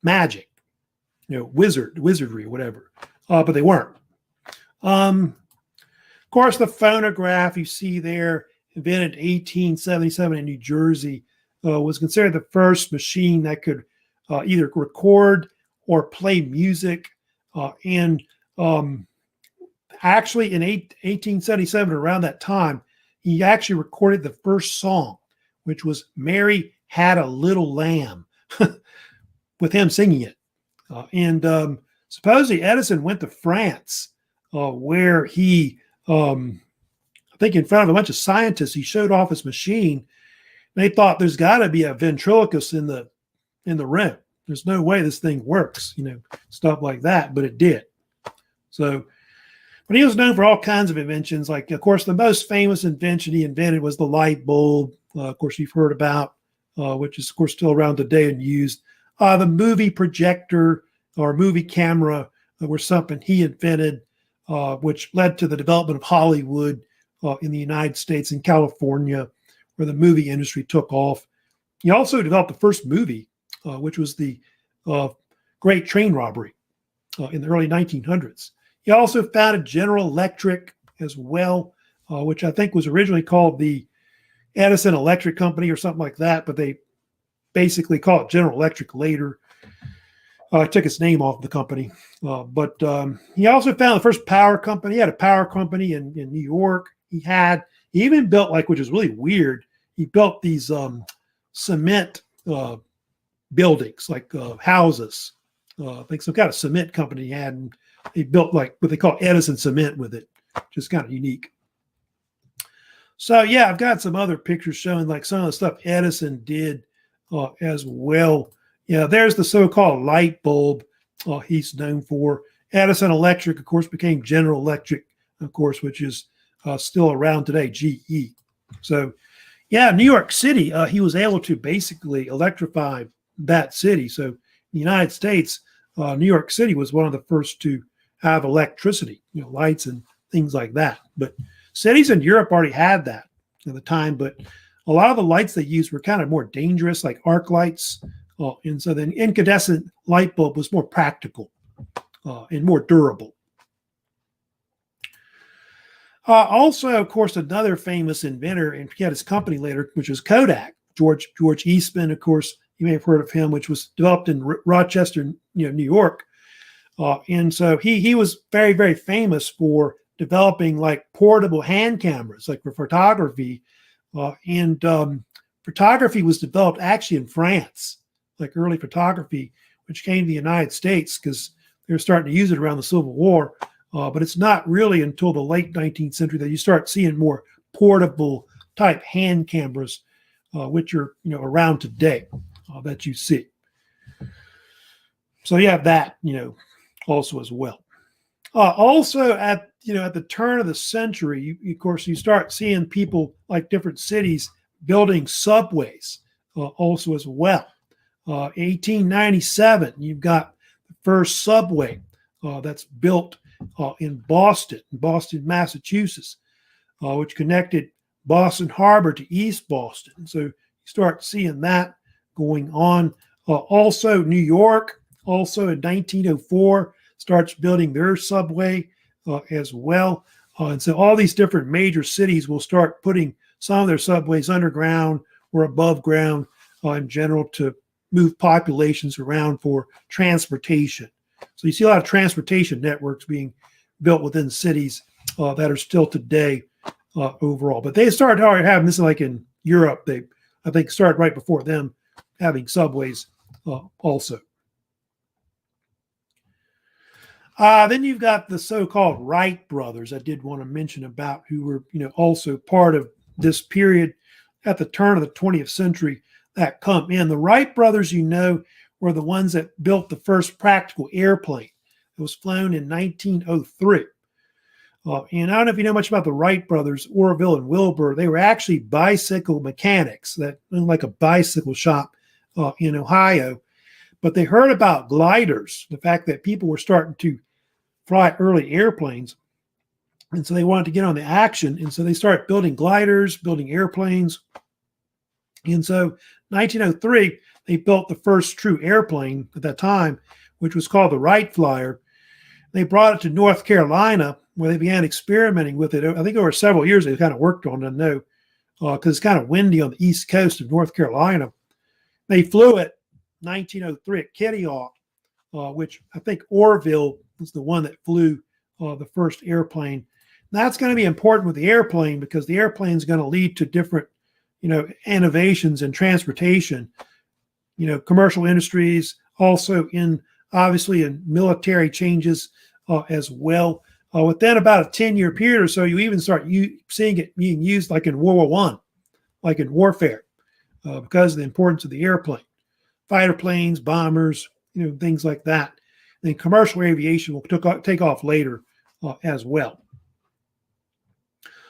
magic, wizardry, whatever. But they weren't. Of course, the phonograph you see there, invented in 1877 in New Jersey, was considered the first machine that could either record or play music. And actually, in 1877, around that time, he actually recorded the first song, which was "Mary Had a Little Lamb," with him singing it. And supposedly Edison went to France, where he, I think in front of a bunch of scientists, he showed off his machine. They thought there's got to be a ventriloquist in the room. There's no way this thing works, stuff like that, but it did. So, but he was known for all kinds of inventions. Like, of course, the most famous invention he invented was the light bulb. Of course, you've heard about, which is, of course, still around today and used. The movie projector or movie camera were something he invented, which led to the development of Hollywood in the United States and California, where the movie industry took off. He also developed the first movie, which was the Great Train Robbery in the early 1900s. He also founded General Electric as well, which I think was originally called the Edison Electric Company or something like that, but they basically call it General Electric later. It took its name off the company. But he also founded the first power company. He had a power company in New York. He even built, which is really weird, he built these cement buildings, like houses. I think some kind of cement company he had, and he built what they call Edison cement with it, which is kind of unique. So yeah, I've got some other pictures showing some of the stuff Edison did as well. There's the so-called light bulb he's known for. Edison Electric, of course, became General Electric, of course, which is still around today, GE. So yeah, New York City, he was able to basically electrify that city. So in the United States, New York City was one of the first to have electricity, lights and things like that. But cities in Europe already had that at the time, but a lot of the lights they used were kind of more dangerous, like arc lights. And so the incandescent light bulb was more practical and more durable. Also, of course, another famous inventor, and he had his company later, which was Kodak. George Eastman, of course, you may have heard of him, which was developed in Rochester, New York. And so he was very, very famous for developing portable hand cameras, for photography. And photography was developed actually in France, early photography, which came to the United States because they were starting to use it around the Civil War. But it's not really until the late 19th century that you start seeing more portable type hand cameras, which are around today that you see. So you have that also as well. Also at the turn of the century, of course, you start seeing people different cities building subways also as well. 1897, you've got the first subway that's built in Boston, Massachusetts, which connected Boston Harbor to East Boston. So you start seeing that going on. Also, New York, also in 1904, starts building their subway as well. And so all these different major cities will start putting some of their subways underground or above ground in general to move populations around for transportation. So you see a lot of transportation networks being built within cities that are still today overall. But they started already having this like in Europe. They, I think, started right before them having subways also. Then you've got the so-called Wright brothers I did want to mention about, who were, also part of this period at the turn of the 20th century that come in. The Wright brothers, were the ones that built the first practical airplane. It was flown in 1903. And I don't know if you know much about the Wright brothers, Orville and Wilbur. They were actually bicycle mechanics that owned like a bicycle shop in Ohio. But they heard about gliders, the fact that people were starting to fly early airplanes. And so they wanted to get on the action. And so they started building gliders, building airplanes. And so 1903, they built the first true airplane at that time, which was called the Wright Flyer. They brought it to North Carolina, where they began experimenting with it. I think over several years they kind of worked on it, I know, because it's kind of windy on the east coast of North Carolina. They flew it 1903 at Kitty Hawk, which I think Orville was the one that flew the first airplane. That's going to be important with the airplane because the airplane is going to lead to different, innovations in transportation, commercial industries, also obviously in military changes as well. Within about a 10-year period or so, you even start seeing it being used like in World War I, like in warfare, because of the importance of the airplane. Fighter planes, bombers, things like that. Then commercial aviation will take off later as well.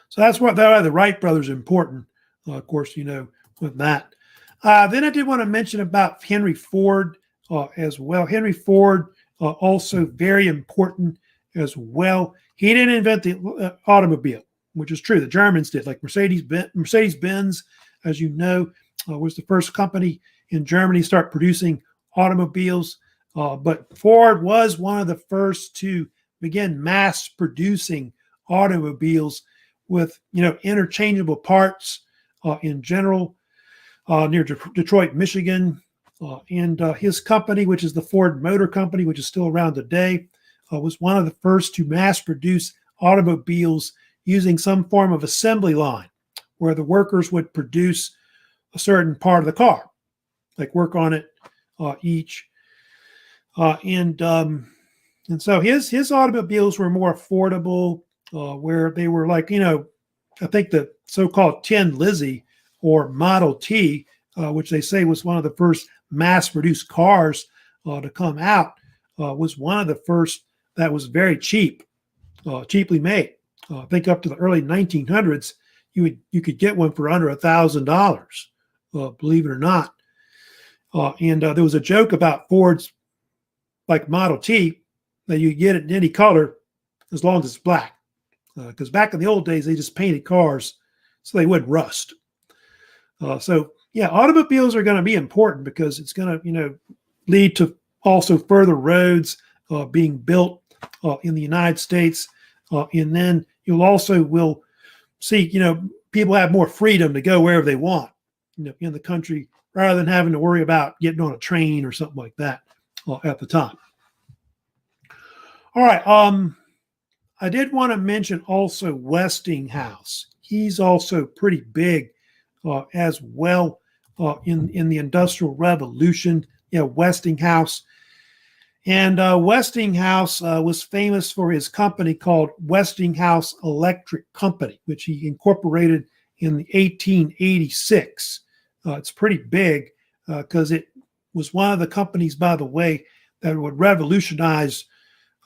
So that's why the Wright brothers are important, of course, with that. Then I did want to mention about Henry Ford as well. Henry Ford also very important as well. He didn't invent the automobile, which is true. The Germans did, like Mercedes-Benz, as you know, was the first company in Germany to start producing automobiles. But Ford was one of the first to begin mass producing automobiles with, interchangeable parts in general near Detroit, Michigan. And his company, which is the Ford Motor Company, which is still around today, was one of the first to mass produce automobiles using some form of assembly line where the workers would produce a certain part of the car, like work on it each. And so his automobiles were more affordable, where they were like, I think the so-called Tin Lizzie or Model T, which they say was one of the first mass-produced cars to come out, was one of the first that was very cheap, cheaply made. I think up to the early 1900s, you could get one for under $1,000, believe it or not. And there was a joke about Ford's like Model T that you get it in any color as long as it's black. Because back in the old days, they just painted cars so they wouldn't rust. So yeah, automobiles are going to be important because it's going to, lead to also further roads being built in the United States. And then you'll also will see, people have more freedom to go wherever they want, in the country rather than having to worry about getting on a train or something like that at the time. All right. I did want to mention also Westinghouse. He's also pretty big as well in the Industrial Revolution. Westinghouse. And Westinghouse was famous for his company called Westinghouse Electric Company, which he incorporated in 1886. It's pretty big because it was one of the companies, by the way, that would revolutionize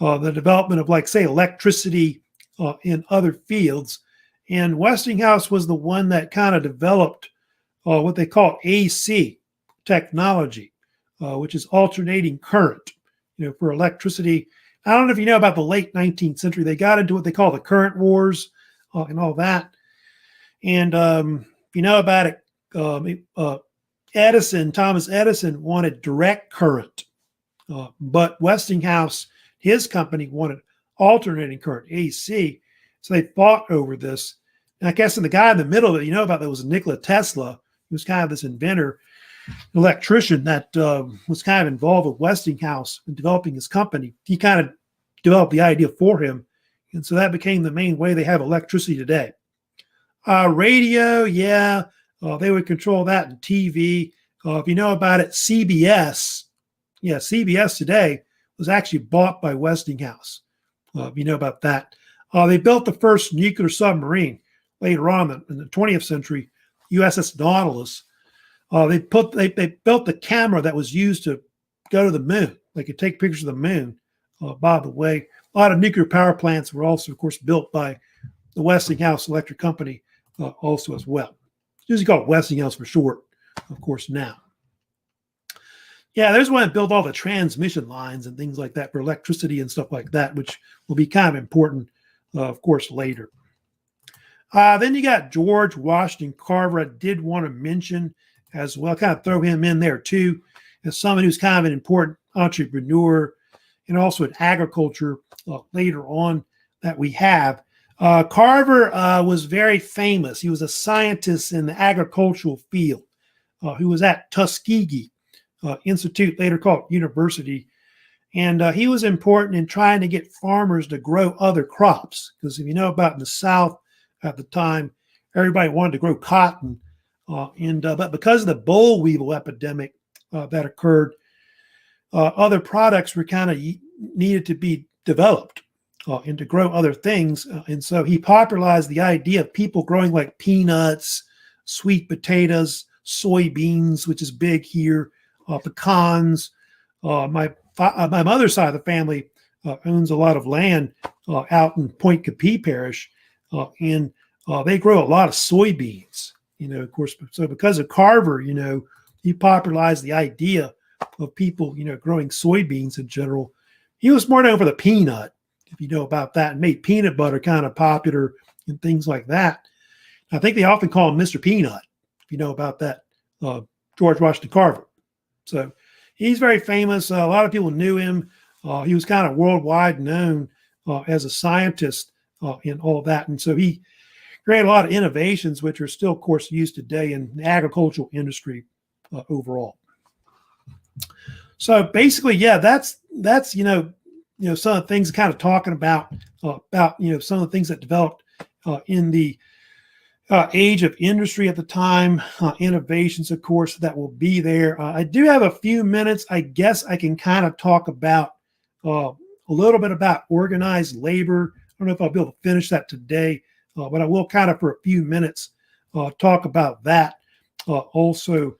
the development of, like, say, electricity in other fields. And Westinghouse was the one that kind of developed what they call AC technology, which is alternating current, for electricity. I don't know if you know about the late 19th century. They got into what they call the current wars and all that. And if you know about it, Thomas Edison wanted direct current, but Westinghouse his company wanted alternating current, AC. So they fought over this. And I guess the guy in the middle that you know about that was Nikola Tesla. He was kind of this inventor, electrician that was kind of involved with Westinghouse in developing his company. He kind of developed the idea for him. And so that became the main way they have electricity today. Radio, yeah, they would control that, and TV. If you know about it, CBS, yeah, CBS today was actually bought by Westinghouse. If you know about that. They built the first nuclear submarine later on in the 20th century, USS Nautilus. They built the camera that was used to go to the moon. They could take pictures of the moon. By the way, a lot of nuclear power plants were also, of course, built by the Westinghouse Electric Company also as well. It's usually called Westinghouse for short, of course, now. Yeah, there's one that built all the transmission lines and things like that for electricity and stuff like that, which will be kind of important, of course, later. Then you got George Washington Carver. I did want to mention as well, kind of throw him in there too, as someone who's kind of an important entrepreneur and also in agriculture later on that we have. Carver was very famous. He was a scientist in the agricultural field who was at Tuskegee Institute, later called University. And he was important in trying to get farmers to grow other crops. Because if you know about in the South at the time, everybody wanted to grow cotton. But because of the boll weevil epidemic that occurred, other products were kind of needed to be developed and to grow other things. And so he popularized the idea of people growing like peanuts, sweet potatoes, soybeans, which is big here, pecans. My mother's side of the family owns a lot of land out in Point Capee Parish, and they grow a lot of soybeans. You know, of course, so because of Carver, you know, he popularized the idea of people, you know, growing soybeans in general. He was more known for the peanut, if you know about that, and made peanut butter kind of popular and things like that. I think they often call him Mr. Peanut, if you know about that, George Washington Carver. So he's very famous. A lot of people knew him. He was kind of worldwide known as a scientist and all that. And so he created a lot of innovations, which are still, of course, used today in the agricultural industry overall. So basically, yeah, that's you know some of the things kind of talking about you know some of the things that developed in the age of industry at the time, innovations, of course, that will be there. I do have a few minutes. I guess I can kind of talk about a little bit about organized labor. I don't know if I'll be able to finish that today, but I will kind of for a few minutes talk about that also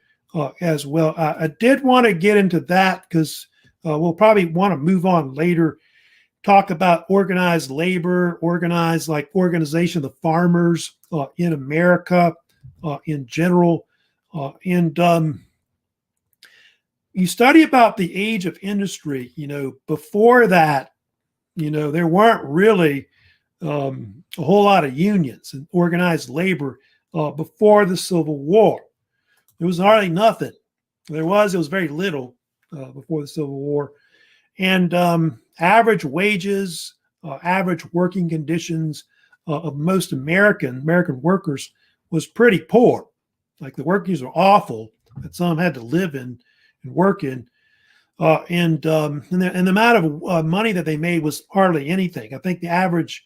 as well. I did want to get into that because we'll probably want to move on later, talk about organized labor, organization of the farmers in America in general. And you study about the age of industry, you know, before that, you know, there weren't really a whole lot of unions and organized labor before the Civil War. There was hardly nothing. It was very little before the Civil War. And average wages, average working conditions of most American workers was pretty poor. Like the workers were awful that some had to live in and work in. And the amount of money that they made was hardly anything. I think the average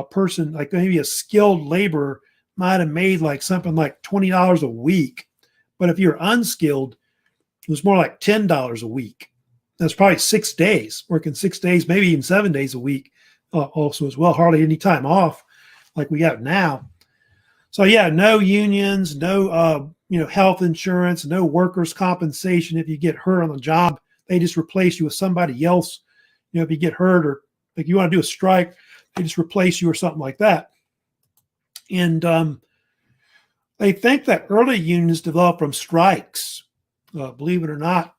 person, like maybe a skilled laborer, might have made like something like $20 a week. But if you're unskilled, it was more like $10 a week. That's probably 6 days, working 6 days, maybe even 7 days a week also as well. Hardly any time off like we have now. So yeah, no unions, no health insurance, no workers' compensation if you get hurt on the job. They just replace you with somebody else. You know, if you get hurt or like you want to do a strike, they just replace you or something like that. And they think that early unions developed from strikes, believe it or not,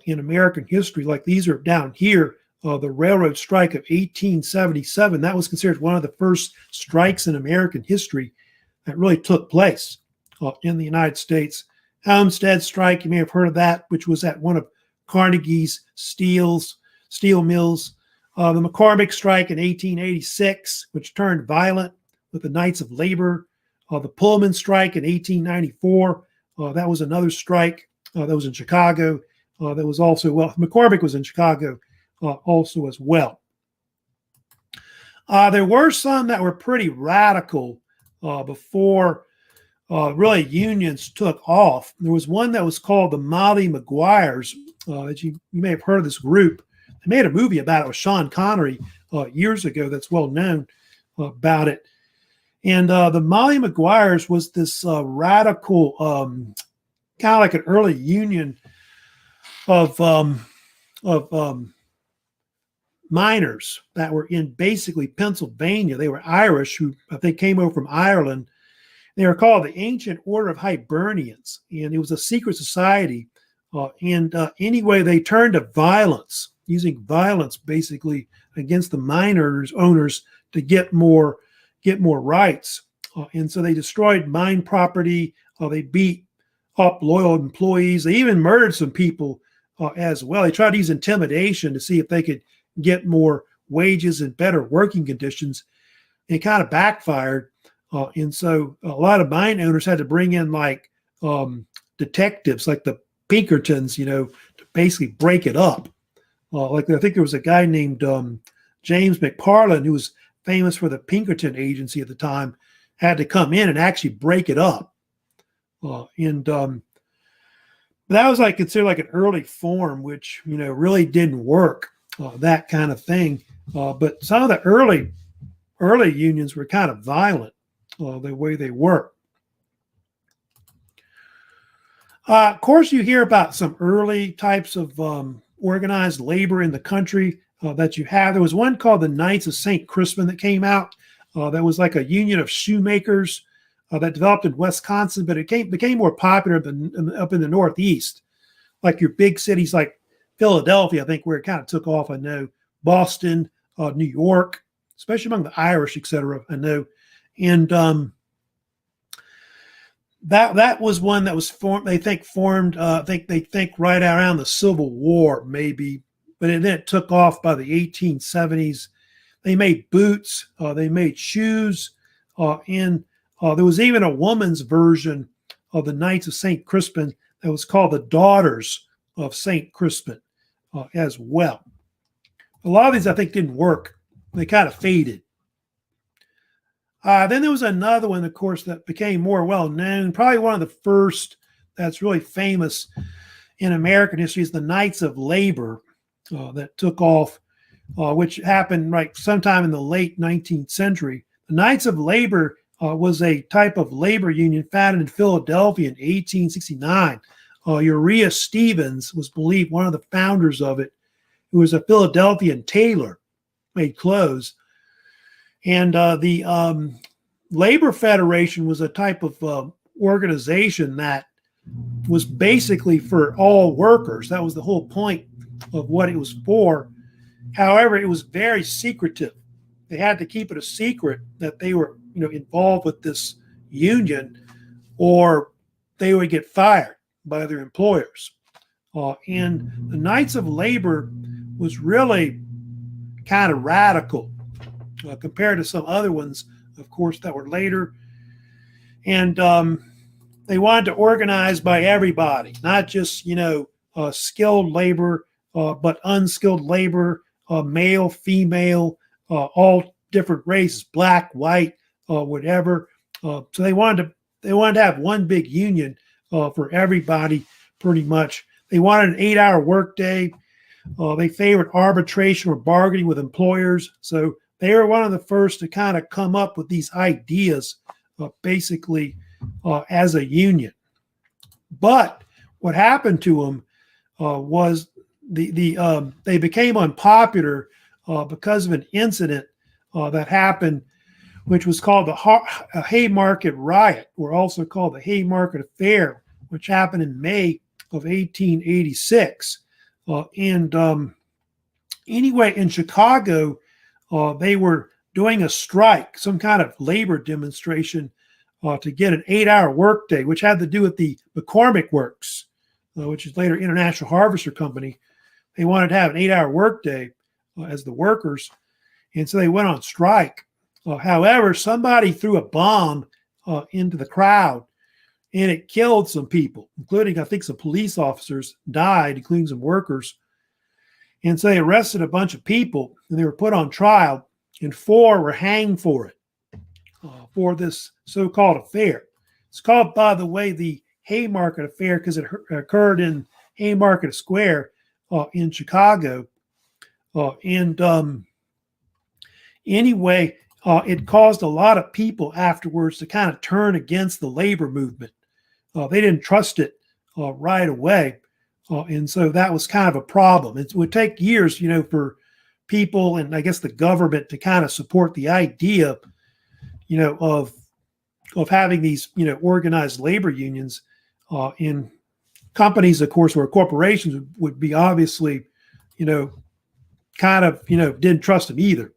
in American history. Like these are down here, the railroad strike of 1877. That was considered one of the first strikes in American history that really took place in the United States. Homestead strike, you may have heard of that, which was at one of Carnegie's steel mills The McCormick strike in 1886, which turned violent with the Knights of Labor. The Pullman strike in 1894. That was another strike that was in Chicago. That was also, well, McCormick was in Chicago also as well. There were some that were pretty radical before really unions took off. There was one that was called the Molly Maguires. That you may have heard of this group. They made a movie about it with Sean Connery years ago that's well known about it. And the Molly Maguires was this radical, kind of like an early union of miners that were in basically Pennsylvania. They were Irish, who I think came over from Ireland. They were called the Ancient Order of Hibernians, and it was a secret society. Anyway, they turned to violence, using violence basically against the miners owners to get more rights. And so they destroyed mine property. They beat up loyal employees. They even murdered some people as well. They tried to use intimidation to see if they could get more wages and better working conditions. It kind of backfired. And so a lot of mine owners had to bring in like detectives, like the Pinkertons, to basically break it up. Like I think there was a guy named James McParland, who was famous for the Pinkerton agency at the time, had to come in and actually break it up. That was like considered like an early form, which, really didn't work, that kind of thing. But some of the early unions were kind of violent, the way they worked. Of course, you hear about some early types of organized labor in the country that you have. There was one called the Knights of St. Crispin that came out. That was like a union of shoemakers that developed in Wisconsin, but it became more popular up in the Northeast, like your big cities like Philadelphia, I think, where it kind of took off. I know Boston, New York, especially among the Irish, etc. I know, and that was one that was formed. They think right around the Civil War, maybe, but then it took off by the 1870s. They made boots, they made shoes, and there was even a woman's version of the Knights of St. Crispin that was called the Daughters of St. Crispin as well. A lot of these, I think, didn't work. They kind of faded. Then there was another one, of course, that became more well-known. Probably one of the first that's really famous in American history is the Knights of Labor that took off, which happened right sometime in the late 19th century. The Knights of Labor was a type of labor union founded in Philadelphia in 1869. Uriah Stevens was believed one of the founders of it, who was a Philadelphian tailor, made clothes. And the Labor Federation was a type of organization that was basically for all workers. That was the whole point of what it was for. However, it was very secretive. They had to keep it a secret that they were, involved with this union, or they would get fired by their employers. And the Knights of Labor was really kind of radical compared to some other ones, of course, that were later. And they wanted to organize by everybody, not just, skilled labor, but unskilled labor, male, female, all different races, black, white, whatever. So they wanted to have one big union for everybody, pretty much. They wanted an 8-hour workday. They favored arbitration or bargaining with employers. So they were one of the first to kind of come up with these ideas, basically as a union. But what happened to them was they became unpopular because of an incident that happened, which was called the Haymarket Riot, or also called the Haymarket Affair, which happened in May of 1886. Anyway, in Chicago, they were doing a strike, some kind of labor demonstration to get an 8-hour workday, which had to do with the McCormick Works, which is later International Harvester Company. They wanted to have an 8-hour workday. as the workers. And so they went on strike. However, somebody threw a bomb into the crowd, and it killed some people, including, I think, some police officers died, including some workers. And so they arrested a bunch of people, and they were put on trial, and 4 were hanged for it, for this so-called affair. It's called, by the way, the Haymarket Affair because it occurred in Haymarket Square in Chicago. Anyway, it caused a lot of people afterwards to kind of turn against the labor movement. They didn't trust it right away. And so that was kind of a problem. It would take years, for people and I guess the government to kind of support the idea, of having these, organized labor unions in companies, of course, where corporations would be obviously, didn't trust them either.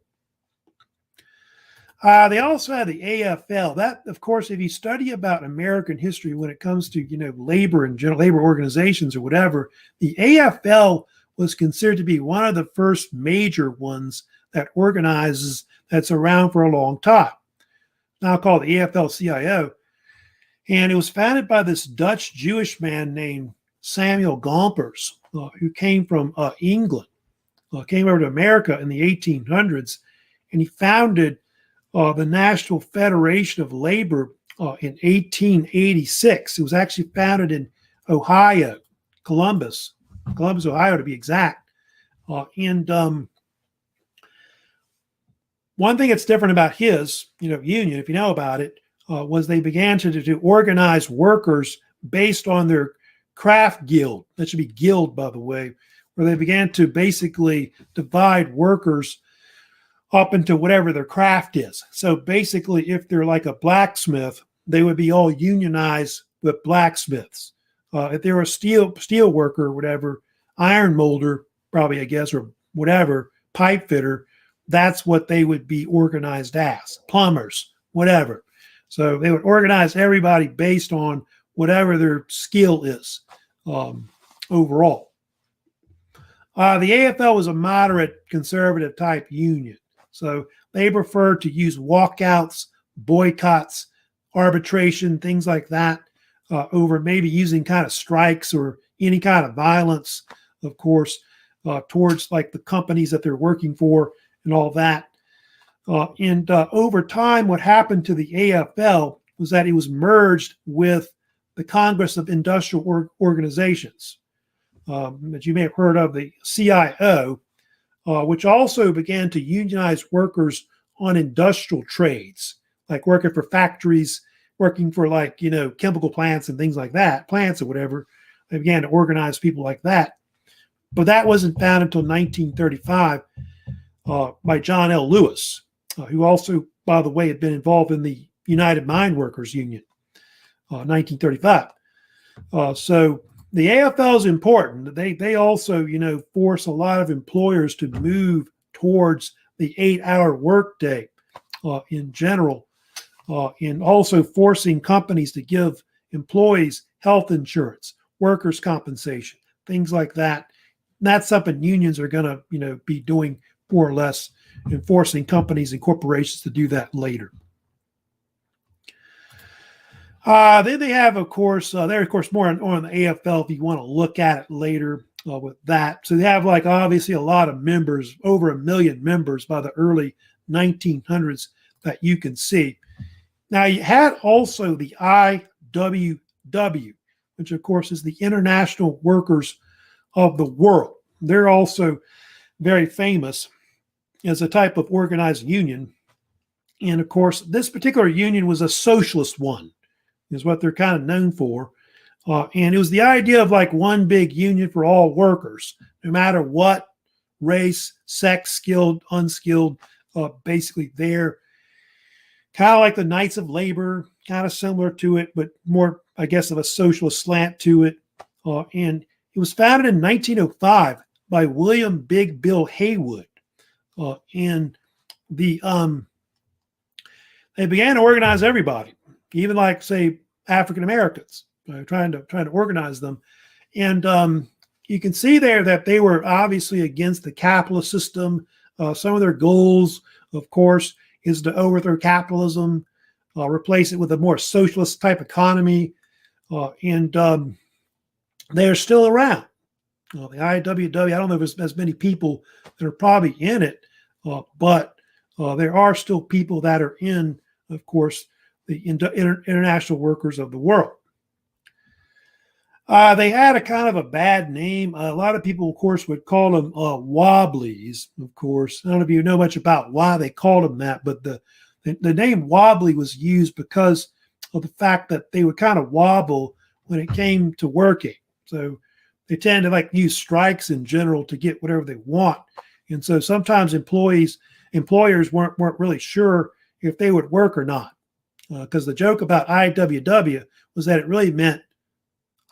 They also had the AFL. That, of course, if you study about American history when it comes to, labor and general labor organizations or whatever, the AFL was considered to be one of the first major ones that organizes that's around for a long time. Now called the AFL-CIO. And it was founded by this Dutch Jewish man named Samuel Gompers, who came from England, came over to America in the 1800s, and he founded the National Federation of Labor in 1886. It was actually founded in Ohio, Columbus, Ohio to be exact. And one thing that's different about his, union, if you know about it, was they began to organize workers based on their craft guild. That should be guild, by the way, where they began to basically divide workers up into whatever their craft is. So basically, if they're like a blacksmith, they would be all unionized with blacksmiths. If they were a steel worker or whatever, iron molder, probably, I guess, or whatever, pipe fitter, that's what they would be organized as. Plumbers, whatever. So they would organize everybody based on whatever their skill is overall. The AFL was a moderate conservative type union. So they preferred to use walkouts, boycotts, arbitration, things like that, over maybe using kind of strikes or any kind of violence, of course, towards like the companies that they're working for and all that. And over time, what happened to the AFL was that it was merged with the Congress of Industrial Organizations, that you may have heard of, the CIO, which also began to unionize workers on industrial trades, like working for factories, working for like, chemical plants and things like that, plants or whatever. They began to organize people like that. But that wasn't found until 1935 by John L. Lewis, who also, by the way, had been involved in the United Mine Workers Union, 1935. So the AFL is important. They also, force a lot of employers to move towards the 8-hour workday in general, and also forcing companies to give employees health insurance, workers' compensation, things like that. And that's something unions are going to, be doing more or less, and forcing companies and corporations to do that later. Then they have, of course, they're of course more on the AFL if you want to look at it later with that. So they have like obviously a lot of members, over 1 million members by the early 1900s that you can see. Now you had also the IWW, which of course is the International Workers of the World. They're also very famous as a type of organized union. And of course, this particular union was a socialist one, is what they're kind of known for. And it was the idea of like one big union for all workers, no matter what race, sex, skilled, unskilled, basically they're kind of like the Knights of Labor, kind of similar to it, but more, I guess, of a socialist slant to it. And it was founded in 1905 by William Big Bill Haywood. And they began to organize everybody, even like, say, African Americans, trying to organize them. And you can see there that they were obviously against the capitalist system. Some of their goals, of course, is to overthrow capitalism, replace it with a more socialist type economy, and they are still around. The IWW, I don't know if there's as many people that are probably in it, but there are still people that are in, of course, the international workers of the world. They had a kind of a bad name. A lot of people, of course, would call them Wobblies, of course. I don't know if you know much about why they called them that, but the name Wobbly was used because of the fact that they would kind of wobble when it came to working. So they tend to like use strikes in general to get whatever they want. And so sometimes employers weren't really sure if they would work or not. Because the joke about IWW was that it really meant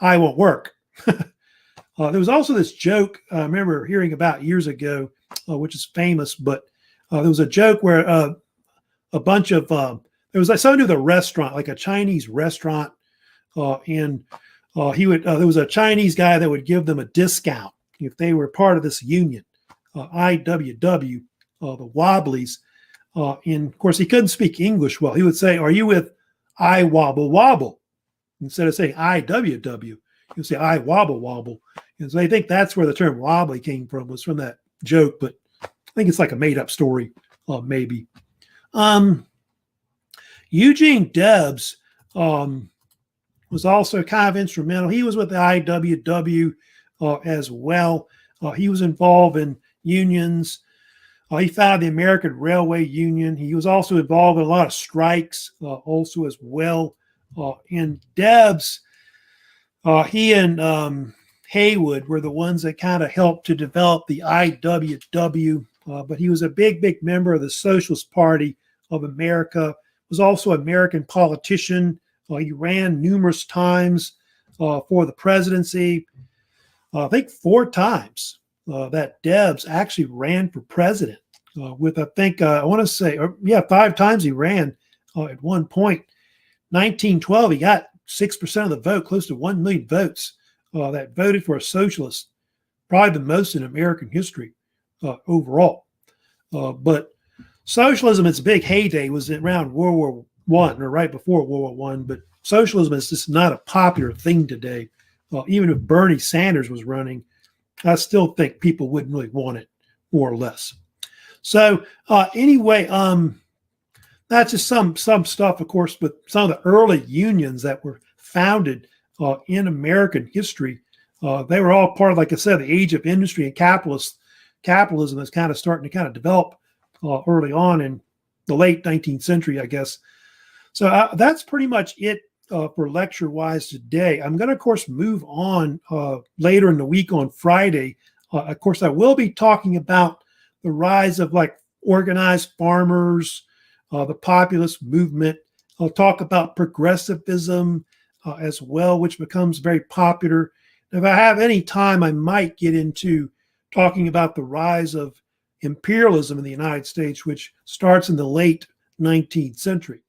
I won't work. There was also this joke I remember hearing about years ago, which is famous, but there was a joke where a bunch of, there was like something to the restaurant, like a Chinese restaurant, and there was a Chinese guy that would give them a discount if they were part of this union, IWW, the Wobblies. And of course, he couldn't speak English well. He would say, "Are you with I Wobble Wobble?" Instead of saying IWW, he would say I Wobble Wobble. And so I think that's where the term wobbly came from, was from that joke, but I think it's like a made up story, maybe. Eugene Debs was also kind of instrumental. He was with the IWW as well. He was involved in unions. He founded the American Railway Union. He was also involved in a lot of strikes also as well. And Debs, he and Haywood were the ones that kind of helped to develop the IWW, but he was a big member of the Socialist Party of America, was also an American politician. He ran numerous times for the presidency. I think 4 times that Debs actually ran for president with, I think, I want to say, 5 times he ran at one point. 1912, he got 6% of the vote, close to 1 million votes that voted for a socialist, probably the most in American history overall. But socialism, its big heyday was around World War I, or right before World War I. But socialism is just not a popular thing today. Even if Bernie Sanders was running, I still think people wouldn't really want it, more or less. So anyway, that's just some stuff, of course, but some of the early unions that were founded in American history, they were all part of, like I said, the age of industry and capitalism is kind of starting to kind of develop early on in the late 19th century, I guess. So that's pretty much it for lecture-wise today. I'm going to, of course, move on later in the week on Friday. Of course, I will be talking about the rise of like organized farmers, the populist movement. I'll talk about progressivism as well, which becomes very popular. If I have any time, I might get into talking about the rise of imperialism in the United States, which starts in the late 19th century.